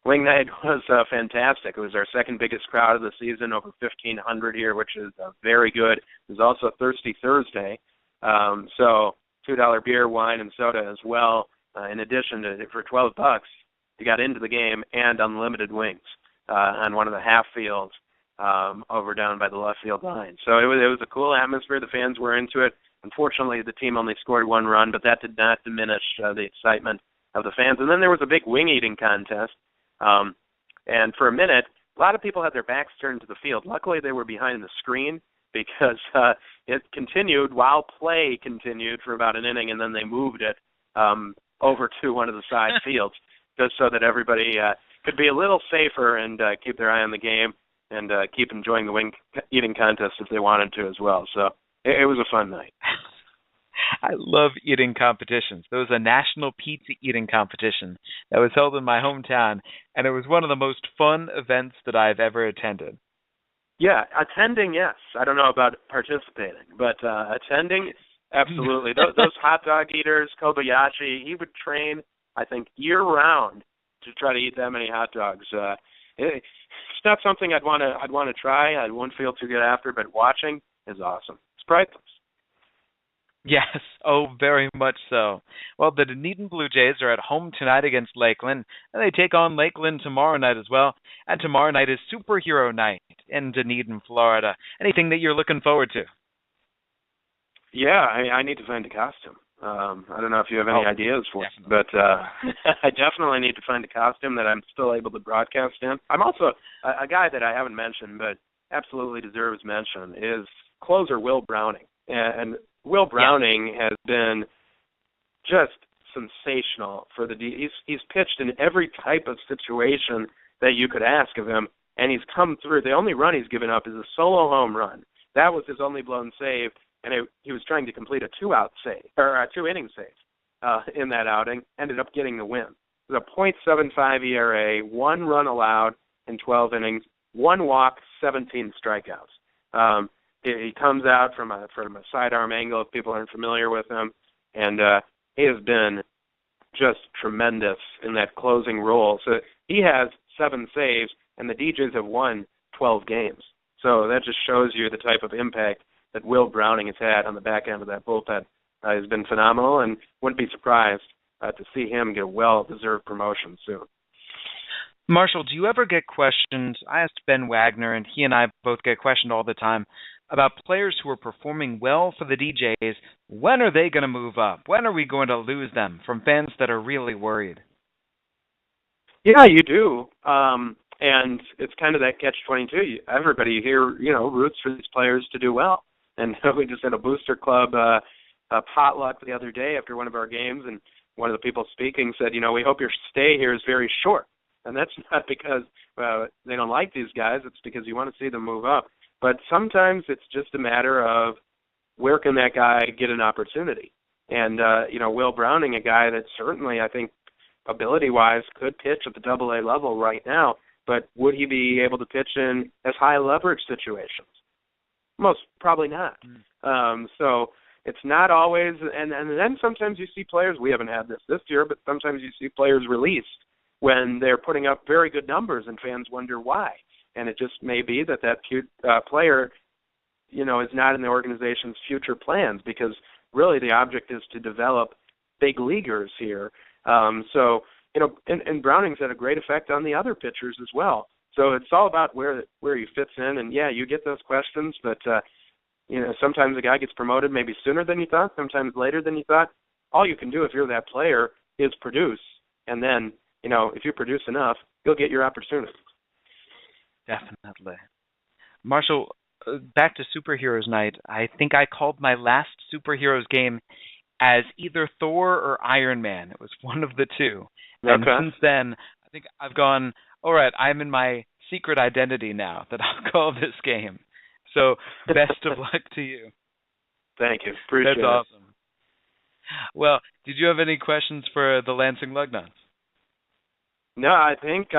Wing Night was fantastic. It was our second biggest crowd of the season, over 1,500 here, which is very good. It was also Thirsty Thursday, so $2 beer, wine, and soda as well. In addition to, for $12, you got into the game and unlimited wings on one of the half fields over down by the left field line. So it was a cool atmosphere. The fans were into it. Unfortunately, the team only scored 1 run, but that did not diminish the excitement of the fans. And then there was a big wing eating contest. And for a minute, a lot of people had their backs turned to the field. Luckily, they were behind the screen because it continued while play continued for about an inning, and then they moved it over to one of the side fields just so that everybody could be a little safer and keep their eye on the game and keep enjoying the wing eating contest if they wanted to as well. So it was a fun night. I love eating competitions. There was a national pizza eating competition that was held in my hometown, and it was one of the most fun events that I've ever attended. Yeah, attending, yes. I don't know about participating, but attending, absolutely. Those hot dog eaters, Kobayashi, he would train, I think, year-round to try to eat that many hot dogs. It's not something I'd want to try. I won't feel too good after, but watching is awesome. It's priceless. Yes, oh, very much so. Well, the Dunedin Blue Jays are at home tonight against Lakeland, and they take on Lakeland tomorrow night as well. And tomorrow night is Superhero Night in Dunedin, Florida. Anything that you're looking forward to? Yeah, I need to find a costume. I don't know if you have any ideas for it, but I definitely need to find a costume that I'm still able to broadcast in. I'm also a guy that I haven't mentioned, but absolutely deserves mention, is closer Will Browning. And Will Browning has been just sensational for the he's pitched in every type of situation that you could ask of him, and he's come through. The only run he's given up is a solo home run. That was his only blown save, and he was trying to complete a 2-out save, or a 2-inning save in that outing, ended up getting the win. It was a .75 ERA, 1 run allowed in 12 innings, 1 walk, 17 strikeouts. He comes out from a sidearm angle if people aren't familiar with him, and he has been just tremendous in that closing role. So he has 7 saves, and the DJs have won 12 games. So that just shows you the type of impact that Will Browning has had on the back end of that bullpen He's been phenomenal, and wouldn't be surprised to see him get a well-deserved promotion soon. Marshall, do you ever get questioned? I asked Ben Wagner, and he and I both get questioned all the time about players who are performing well for the DJs. When are they going to move up? When are we going to lose them? From fans that are really worried. Yeah, you do. And it's kind of that catch-22. Everybody here, roots for these players to do well. And we just had a booster club potluck the other day after one of our games, and one of the people speaking said, we hope your stay here is very short. And that's not because they don't like these guys. It's because you want to see them move up. But sometimes it's just a matter of where can that guy get an opportunity. And, Will Browning, a guy that certainly, I think, ability-wise could pitch at the AA level right now, but would he be able to pitch in as high leverage situations? Most probably not. So it's not always, and then sometimes you see players, we haven't had this year, but sometimes you see players released when they're putting up very good numbers and fans wonder why. And it just may be that player, is not in the organization's future plans, because really the object is to develop big leaguers here. And Browning's had a great effect on the other pitchers as well. So it's all about where he fits in. And, yeah, you get those questions, but, sometimes a guy gets promoted maybe sooner than you thought, sometimes later than you thought. All you can do if you're that player is produce. And then, if you produce enough, you'll get your opportunity. Definitely. Marshall, back to Superheroes Night. I think I called my last Superheroes game as either Thor or Iron Man. It was one of the two. And since then, I think I've gone, all right, I'm in my secret identity now that I'll call this game. So best of luck to you. Thank you. Appreciate it. That's awesome. Well, did you have any questions for the Lansing Lugnuts? No, I think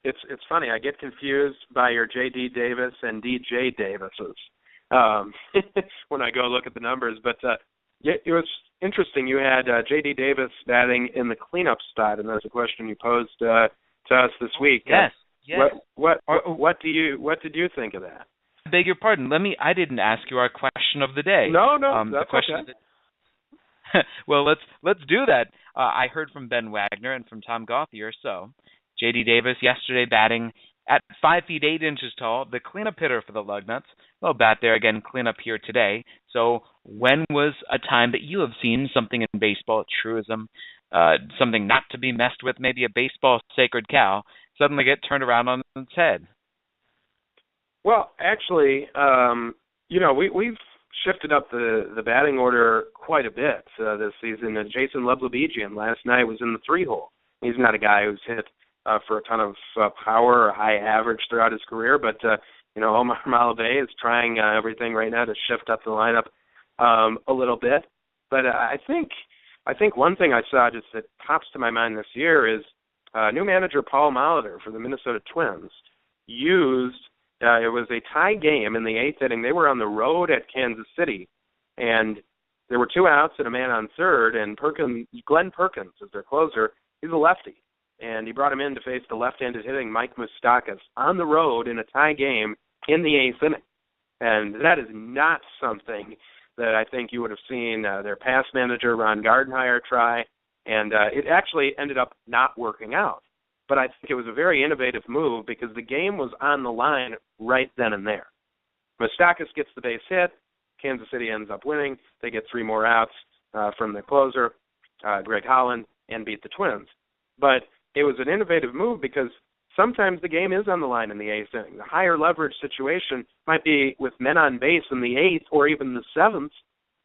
it's funny. I get confused by your J.D. Davis and D.J. Davises when I go look at the numbers. But it was interesting. You had J.D. Davis batting in the cleanup spot, and that's a question you posed to us this week. Yes. What did you think of that? I beg your pardon. I didn't ask you our question of the day. No, that's the question okay. Well, let's do that. I heard from Ben Wagner and from Tom Gauthier. So, J.D. Davis yesterday batting at 5 feet 8 inches tall, the cleanup hitter for the Lugnuts. Well, bat there again, cleanup here today. So, when was a time that you have seen something in baseball, a truism, something not to be messed with, maybe a baseball sacred cow, suddenly get turned around on its head? Well, actually, we've shifted up the batting order quite a bit this season. Jason Leblebigian last night was in the 3-hole. He's not a guy who's hit for a ton of power or high average throughout his career, but Omar MiLB is trying everything right now to shift up the lineup a little bit. But I think one thing I saw just that pops to my mind this year is new manager Paul Molitor for the Minnesota Twins used. It was a tie game in the 8th inning. They were on the road at Kansas City, and there were 2 outs and a man on third, and Glenn Perkins is their closer. He's a lefty, and he brought him in to face the left-handed hitting Mike Moustakas on the road in a tie game in the 8th inning. And that is not something that I think you would have seen their past manager, Ron Gardenhire, try, and it actually ended up not working out. But I think it was a very innovative move because the game was on the line right then and there. Moustakas gets the base hit. Kansas City ends up winning. They get 3 more outs from their closer, Greg Holland, and beat the Twins. But it was an innovative move because sometimes the game is on the line in the 8th inning. The higher leverage situation might be with men on base in the 8th or even the 7th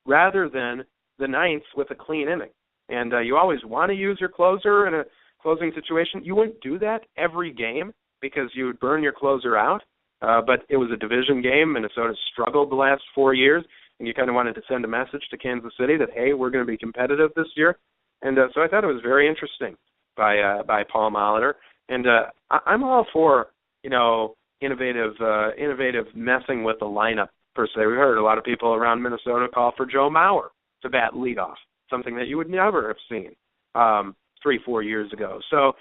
rather than the 9th with a clean inning. And you always want to use your closer in a closing situation. You wouldn't do that every game because you would burn your closer out, but it was a division game. Minnesota struggled the last 4 years, and you kind of wanted to send a message to Kansas City that, hey, we're going to be competitive this year. And so I thought it was very interesting by Paul Molitor. And I'm all for, innovative messing with the lineup per se. We heard a lot of people around Minnesota call for Joe Mauer to bat leadoff, something that you would never have seen 3-4 years ago. So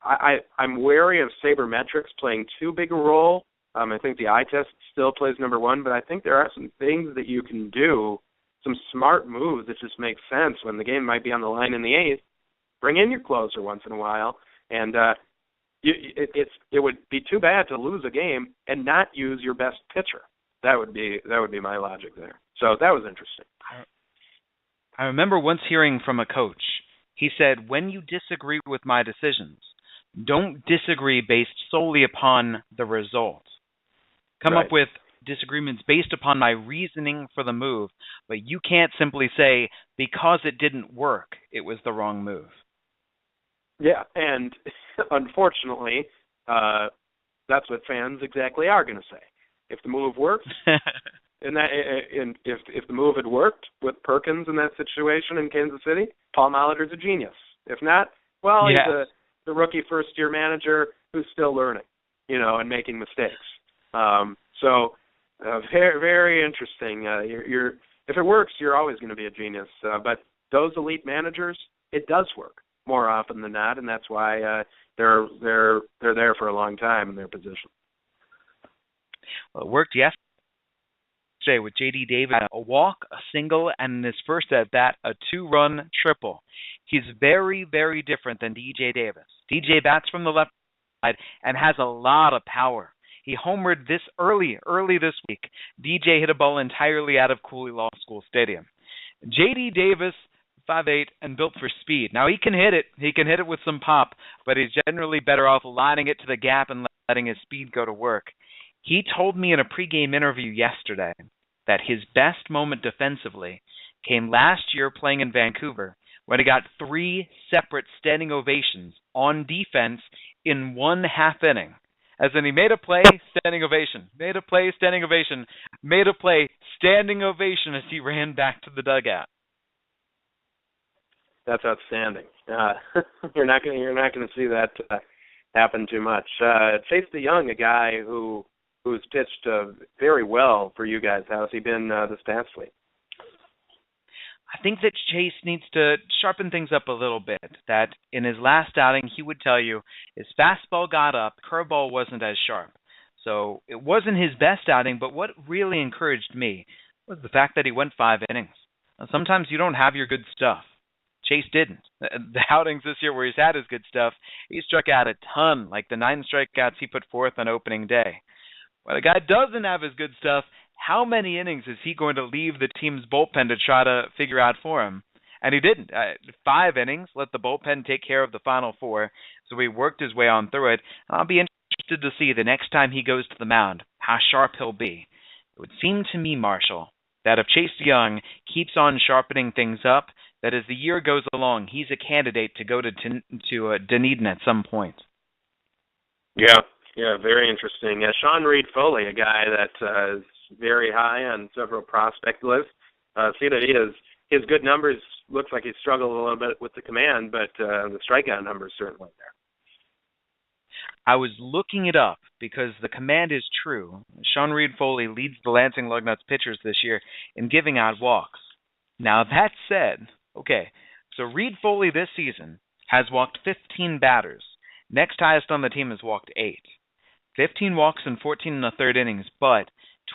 I'm wary of sabermetrics playing too big a role. I think the eye test still plays number one, but I think there are some things that you can do some smart moves that just make sense when the game might be on the line in the eighth. Bring in your closer once in a while, and it would be too bad to lose a game and not use your best pitcher. That would be my logic there. So that was interesting. I remember once hearing from a coach. He said, when you disagree with my decisions, don't disagree based solely upon the result. Come up with disagreements based upon my reasoning for the move, but you can't simply say, because it didn't work, it was the wrong move. Yeah, and unfortunately, that's what fans exactly are going to say. If the move works, if the move had worked with Perkins in that situation in Kansas City, Paul Molitor's a genius. If not, well, he's the rookie first-year manager who's still learning, and making mistakes. So very, very interesting. If it works, you're always going to be a genius. But those elite managers, it does work more often than not, and that's why they're there for a long time in their position. Well, it worked yesterday with J.D. Davis, a walk, a single, and in his first at-bat, a two-run triple. He's very, very different than D.J. Davis. D.J. bats from the left side and has a lot of power. He homered this early this week. DJ hit a ball entirely out of Cooley Law School Stadium. J.D. Davis, 5'8", and built for speed. Now, he can hit it. He can hit it with some pop, but he's generally better off lining it to the gap and letting his speed go to work. He told me in a pregame interview yesterday that his best moment defensively came last year playing in Vancouver when he got 3 separate standing ovations on defense in one half inning. As in, he made a play, standing ovation, made a play, standing ovation, made a play, standing ovation as he ran back to the dugout. That's outstanding. You're not going to see that happen too much. Chase DeYoung, a guy who's pitched very well for you guys. How's he been this past week? I think that Chase needs to sharpen things up a little bit. That in his last outing, he would tell you his fastball got up, curveball wasn't as sharp. So it wasn't his best outing, but what really encouraged me was the fact that he went 5 innings. Now, sometimes you don't have your good stuff. Chase didn't. The outings this year where he's had his good stuff, he struck out a ton, like the 9 strikeouts he put forth on opening day. When a guy doesn't have his good stuff, how many innings is he going to leave the team's bullpen to try to figure out for him? And he didn't. 5 innings, let the bullpen take care of the final 4, so he worked his way on through it. And I'll be interested to see the next time he goes to the mound how sharp he'll be. It would seem to me, Marshall, that if Chase DeYoung keeps on sharpening things up, that as the year goes along, he's a candidate to go to Dunedin at some point. Yeah, very interesting. Sean Reed Foley, a guy that is very high on several prospect lists. See that his good numbers, looks like he's struggled a little bit with the command, but the strikeout numbers certainly there. I was looking it up because the command is true. Sean Reed Foley leads the Lansing Lugnuts pitchers this year in giving out walks. Now, that said, okay, so Reed Foley this season has walked 15 batters. Next highest on the team has walked 8. 15 walks in 14 1/3 innings, but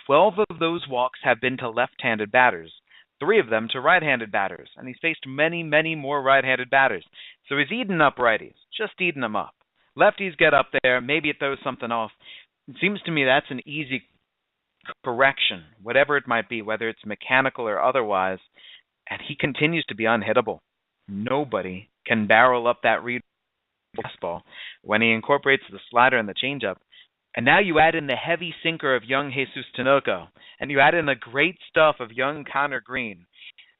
12 of those walks have been to left-handed batters, 3 of them to right-handed batters, and he's faced many, many more right-handed batters. So he's eating up righties, just eating them up. Lefties get up there, maybe it throws something off. It seems to me that's an easy correction, whatever it might be, whether it's mechanical or otherwise, and he continues to be unhittable. Nobody can barrel up that Reed fastball when he incorporates the slider and the changeup. And now you add in the heavy sinker of young Jesus Tinoco, and you add in the great stuff of young Connor Green.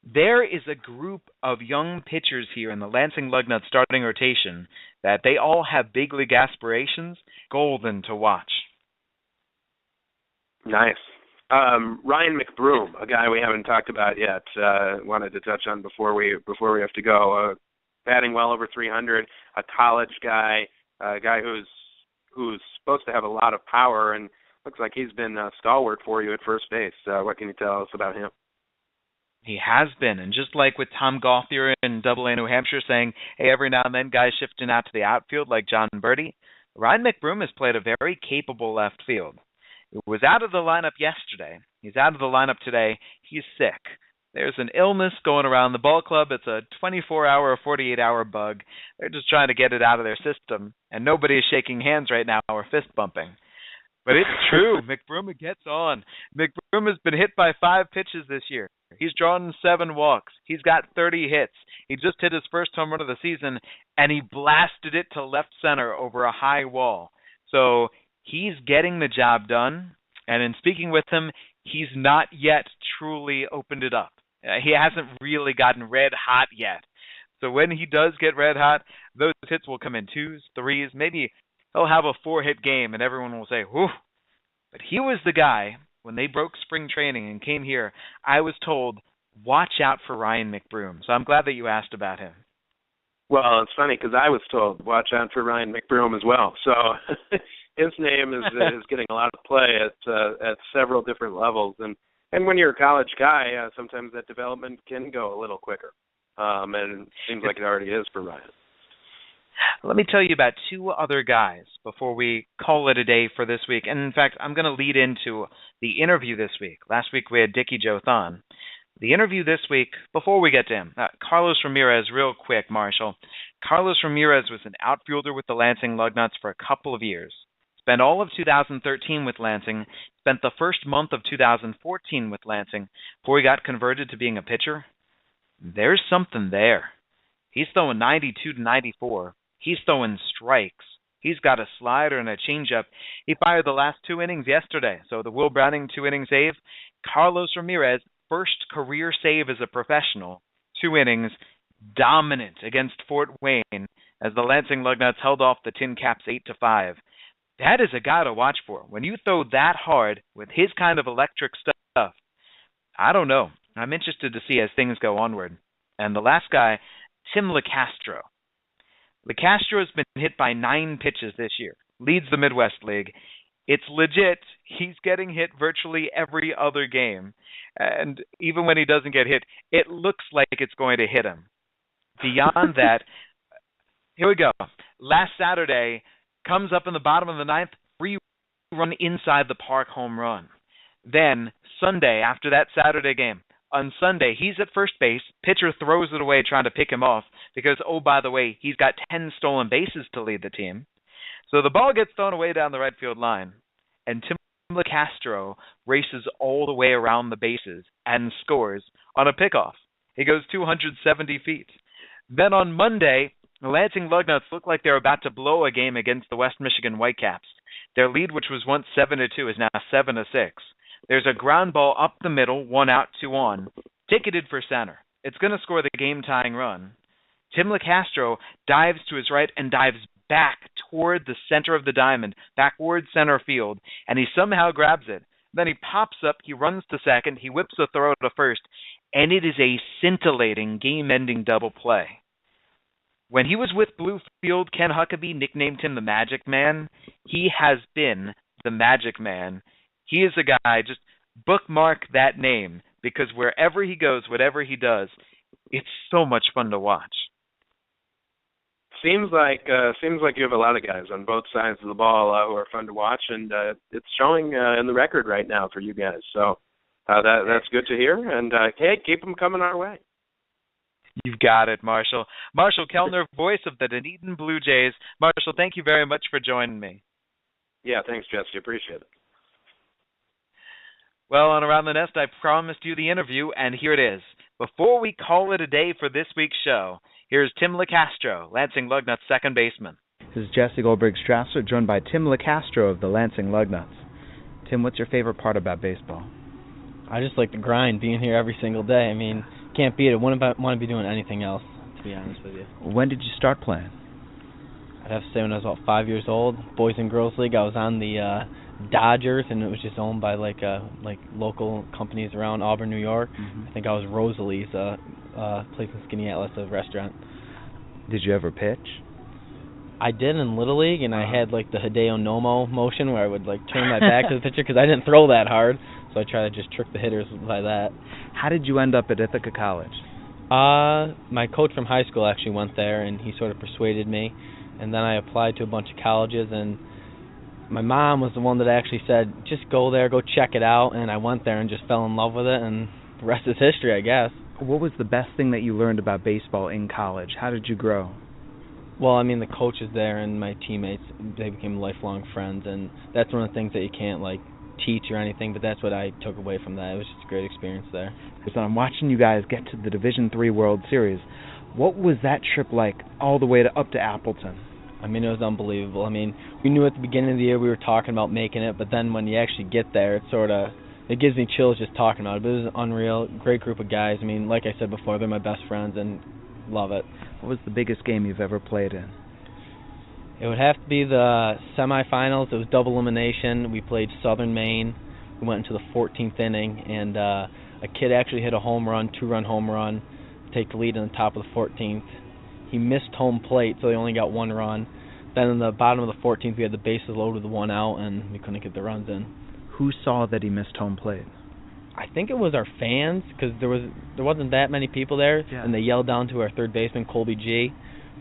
There is a group of young pitchers here in the Lansing Lugnuts starting rotation that they all have big league aspirations, golden to watch. Nice. Ryan McBroom, a guy we haven't talked about yet, wanted to touch on before we have to go. Batting well over 300, a college guy, a guy who's supposed to have a lot of power, and looks like he's been stalwart for you at first base. What can you tell us about him? He has been, and just like with Tom Gauthier in AA New Hampshire saying, hey, every now and then guys shifting out to the outfield like John Birdie, Ryan McBroom has played a very capable left field. He was out of the lineup yesterday. He's out of the lineup today. He's sick. There's an illness going around the ball club. It's a 24-hour or 48-hour bug. They're just trying to get it out of their system, and nobody is shaking hands right now or fist bumping. But it's true. McBroom gets on. McBroom has been hit by 5 pitches this year. He's drawn 7 walks. He's got 30 hits. He just hit his first home run of the season, and he blasted it to left center over a high wall. So he's getting the job done, and in speaking with him, he's not yet truly opened it up. He hasn't really gotten red hot yet. So when he does get red hot, those hits will come in 2s, 3s, maybe he'll have a 4-hit game, and everyone will say, whew. But he was the guy, when they broke spring training and came here, I was told, watch out for Ryan McBroom. So I'm glad that you asked about him. Well, it's funny because I was told, watch out for Ryan McBroom as well. So his name is getting a lot of play at several different levels. And when you're a college guy, sometimes that development can go a little quicker. And it seems like it already is for Ryan. Let me tell you about 2 other guys before we call it a day for this week. And in fact, I'm going to lead into the interview this week. Last week we had Dickie Joe Thon. The interview this week, before we get to him, Carlos Ramirez, real quick, Marshall. Carlos Ramirez was an outfielder with the Lansing Lugnuts for a couple of years. Spent all of 2013 with Lansing, spent the first month of 2014 with Lansing before he got converted to being a pitcher. There's something there. He's throwing 92 to 94. He's throwing strikes. He's got a slider and a changeup. He fired the last 2 innings yesterday. So the Will Browning 2-inning save. Carlos Ramirez, first career save as a professional, 2 innings, dominant against Fort Wayne as the Lansing Lugnuts held off the Tin Caps 8-5. That is a guy to watch for. When you throw that hard with his kind of electric stuff, I don't know. I'm interested to see as things go onward. And the last guy, Tim LeCastro. LeCastro has been hit by 9 pitches this year, leads the Midwest League. It's legit. He's getting hit virtually every other game. And even when he doesn't get hit, it looks like it's going to hit him. Beyond that, here we go. Last Saturday, comes up in the bottom of the 9th, 3-run inside the park home run. Then Sunday, after that Saturday game, on Sunday, he's at first base. Pitcher throws it away trying to pick him off because, oh, by the way, he's got 10 stolen bases to lead the team. So the ball gets thrown away down the right field line, and Tim LeCastro races all the way around the bases and scores on a pickoff. He goes 270 feet. Then on Monday, the Lansing Lugnuts look like they're about to blow a game against the West Michigan Whitecaps. Their lead, which was once 7-2, is now 7-6. There's a ground ball up the middle, 1 out, 2 on, ticketed for center. It's going to score the game-tying run. Tim LeCastro dives to his right and dives back toward the center of the diamond, backward center field, and he somehow grabs it. Then he pops up, he runs to second, he whips a throw to first, and it is a scintillating, game-ending double play. When he was with Bluefield, Ken Huckabee nicknamed him the Magic Man. He has been the Magic Man. He is a guy, just bookmark that name, because wherever he goes, whatever he does, it's so much fun to watch. Seems like you have a lot of guys on both sides of the ball who are fun to watch, and it's showing in the record right now for you guys. So that's good to hear, and hey, keep them coming our way. You've got it, Marshall. Marshall Kelner, voice of the Dunedin Blue Jays. Marshall, thank you very much for joining me. Yeah, thanks, Jesse. Appreciate it. Well, on Around the Nest, I promised you the interview, and here it is. Before we call it a day for this week's show, here's Tim LeCastro, Lansing Lugnuts second baseman. This is Jesse Goldberg-Strassler, joined by Tim LeCastro of the Lansing Lugnuts. Tim, what's your favorite part about baseball? I just like the grind, being here every single day. I mean, can't beat it. Wouldn't want to be doing anything else, to be honest with you. When did you start playing? I'd have to say when I was about 5 years old. Boys and Girls League. I was on the Dodgers, and it was just owned by like local companies around Auburn, New York. Mm-hmm. I think I was Rosalie's place in Skinny Atlas, a restaurant. Did you ever pitch? I did in Little League, and I had like the Hideo Nomo motion where I would like turn my back to the pitcher because I didn't throw that hard, so I try to just trick the hitters by that. How did you end up at Ithaca College? My coach from high school actually went there, and he sort of persuaded me, and then I applied to a bunch of colleges, and my mom was the one that actually said, just go there, go check it out, and I went there and just fell in love with it, and the rest is history, I guess. What was the best thing that you learned about baseball in college? How did you grow? Well, I mean, the coaches there and my teammates, they became lifelong friends, and that's one of the things that you can't, like, teach or anything, but that's what I took away from that. It was just a great experience there. So I'm watching you guys get to the Division III World Series. What was that trip like all the way up to Appleton? I mean, it was unbelievable. I mean, we knew at the beginning of the year we were talking about making it, but then when you actually get there, it gives me chills just talking about it. But it was unreal, great group of guys. I mean, like I said before, they're my best friends and love it. What was the biggest game you've ever played in? It would have to be the semifinals. It was double elimination. We played Southern Maine. We went into the 14th inning, and a kid actually hit a home run, 2-run home run, take the lead in the top of the 14th. He missed home plate, so they only got 1 run. Then in the bottom of the 14th, we had the bases loaded with 1 out, and we couldn't get the runs in. Who saw that he missed home plate? I think it was our fans, because there wasn't that many people there, and they yelled down to our third baseman, Colby G.,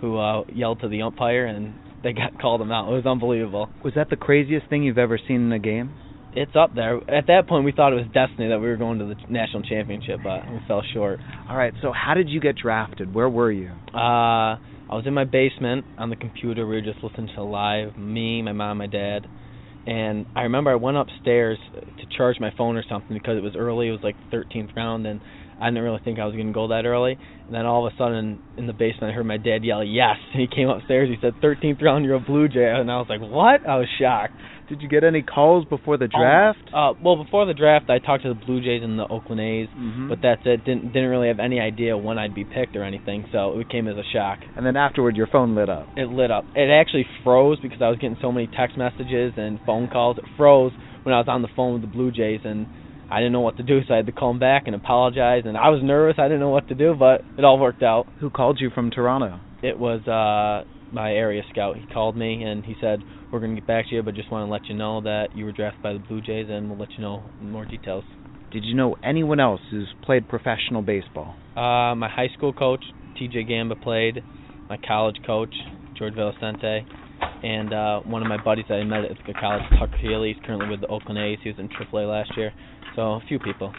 who yelled to the umpire, and they called him out. It was unbelievable. Was that the craziest thing you've ever seen in a game? It's up there. At that point, we thought it was destiny that we were going to the national championship, but we fell short. All right, so how did you get drafted? Where were you? I was in my basement on the computer. We were just listening to live, me, my mom, my dad. And I remember I went upstairs to charge my phone or something because it was early. It was like 13th round, and I didn't really think I was going to go that early. And then all of a sudden, in the basement, I heard my dad yell, "Yes!" And he came upstairs. He said, "13th round, you're a Blue Jay." And I was like, "What?" I was shocked. Did you get any calls before the draft? Well, before the draft, I talked to the Blue Jays and the Oakland A's, but that's it. Didn't really have any idea when I'd be picked or anything, so it came as a shock. And then afterward, your phone lit up. It lit up. It actually froze because I was getting so many text messages and phone calls. It froze when I was on the phone with the Blue Jays, and I didn't know what to do, so I had to call them back and apologize. And I was nervous. I didn't know what to do, but it all worked out. Who called you from Toronto? It was my area scout. He called me, and he said, "We're going to get back to you, but just want to let you know that you were drafted by the Blue Jays, and we'll let you know more details." Did you know anyone else who's played professional baseball? My high school coach, TJ Gamba, played. My college coach, George Villicente, and one of my buddies that I met at the college, Tucker Healy. He's currently with the Oakland A's. He was in AAA last year. So a few people.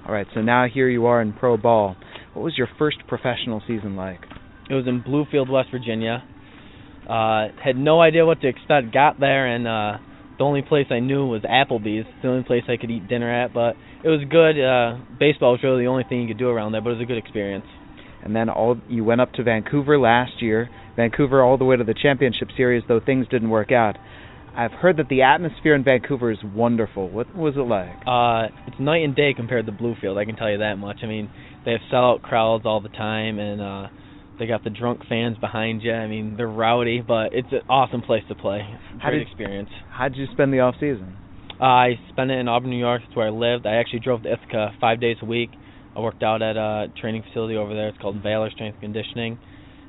All right, so now here you are in pro ball. What was your first professional season like? It was in Bluefield, West Virginia. Had no idea what to expect. Got there, and the only place I knew was Applebee's. It's the only place I could eat dinner at, but it was good. Baseball was really the only thing you could do around there, but it was a good experience. And then you went up to Vancouver last year. Vancouver all the way to the championship series, though things didn't work out. I've heard that the atmosphere in Vancouver is wonderful. What was it like? It's night and day compared to Bluefield, I can tell you that much. I mean, they have sellout crowds all the time, and they got the drunk fans behind you. I mean, they're rowdy, but it's an awesome place to play. Great experience. How did you spend the off season? I spent it in Auburn, New York. That's where I lived. I actually drove to Ithaca 5 days a week. I worked out at a training facility over there. It's called Valor Strength and Conditioning.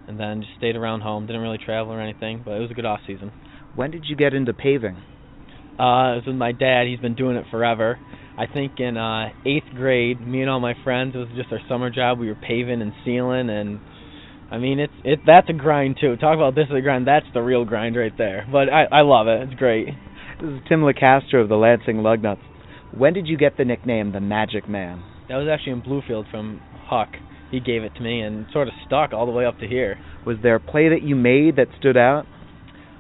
And then just stayed around home. Didn't really travel or anything, but it was a good off season. When did you get into paving? It was with my dad. He's been doing it forever. I think in 8th grade, me and all my friends, it was just our summer job. We were paving and sealing, and I mean, that's a grind too. Talk about this as a grind. That's the real grind right there. But I love it. It's great. This is Tim LeCastro of the Lansing Lugnuts. When did you get the nickname the Magic Man? That was actually in Bluefield from Huck. He gave it to me and sort of stuck all the way up to here. Was there a play that you made that stood out?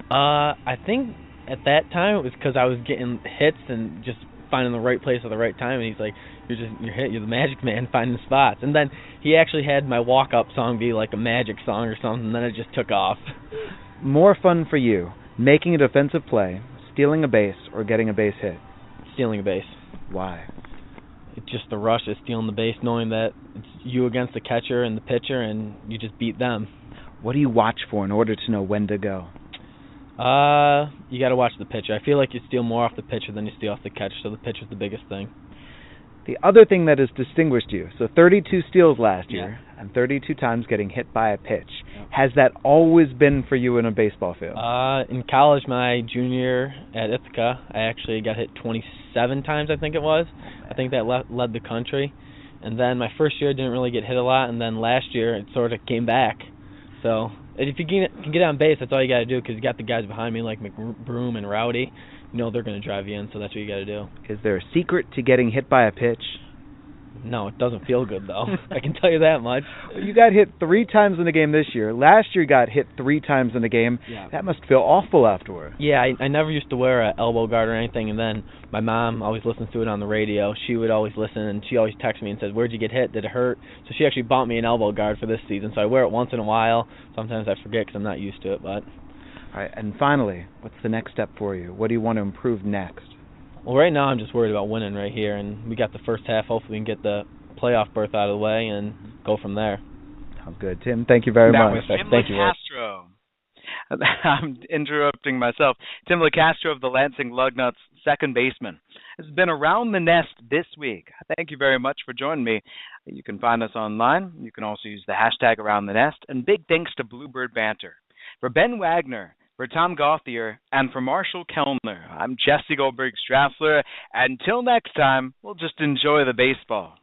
I think at that time it was because I was getting hits and just finding the right place at the right time. And he's like, "You're the Magic Man, finding spots." And then he actually had my walk-up song be like a magic song or something, and then it just took off. More fun for you, making a defensive play, stealing a base, or getting a base hit? Stealing a base. Why? It's just the rush of stealing the base, knowing that it's you against the catcher and the pitcher, and you just beat them. What do you watch for in order to know when to go? You got to watch the pitcher. I feel like you steal more off the pitcher than you steal off the catcher, so the pitcher's the biggest thing. The other thing that has distinguished you, so 32 steals last year, and 32 times getting hit by a pitch. Yeah. Has that always been for you in a baseball field? In college, my junior year at Ithaca, I actually got hit 27 times, I think it was. I think that led the country. And then my first year, I didn't really get hit a lot, and then last year, it sort of came back. So if you can get on base, that's all you got to do, because you got the guys behind me like McBroom and Rowdy. You know they're going to drive you in, so that's what you got to do. Is there a secret to getting hit by a pitch? No, it doesn't feel good, though. I can tell you that much. You got hit 3 times in a game this year. Last year you got hit 3 times in a game. Yeah. That must feel awful afterward. Yeah, I never used to wear an elbow guard or anything, and then my mom always listens to it on the radio. She would always listen, and she always texts me and says, "Where'd you get hit? Did it hurt?" So she actually bought me an elbow guard for this season, so I wear it once in a while. Sometimes I forget because I'm not used to it, but... All right, and finally, what's the next step for you? What do you want to improve next? Well, right now I'm just worried about winning right here, and we got the first half. Hopefully we can get the playoff berth out of the way and go from there. Sounds good. Tim, thank you very much. Tim Thank you, LeCastro. I'm interrupting myself. Tim LeCastro of the Lansing Lugnuts, second baseman, has been around the nest this week. Thank you very much for joining me. You can find us online. You can also use the hashtag Around the Nest. And big thanks to Bluebird Banter. For Ben Wagner, for Tom Gauthier, and for Marshall Kelner, I'm Jesse Goldberg-Strassler. Until next time, we'll just enjoy the baseball.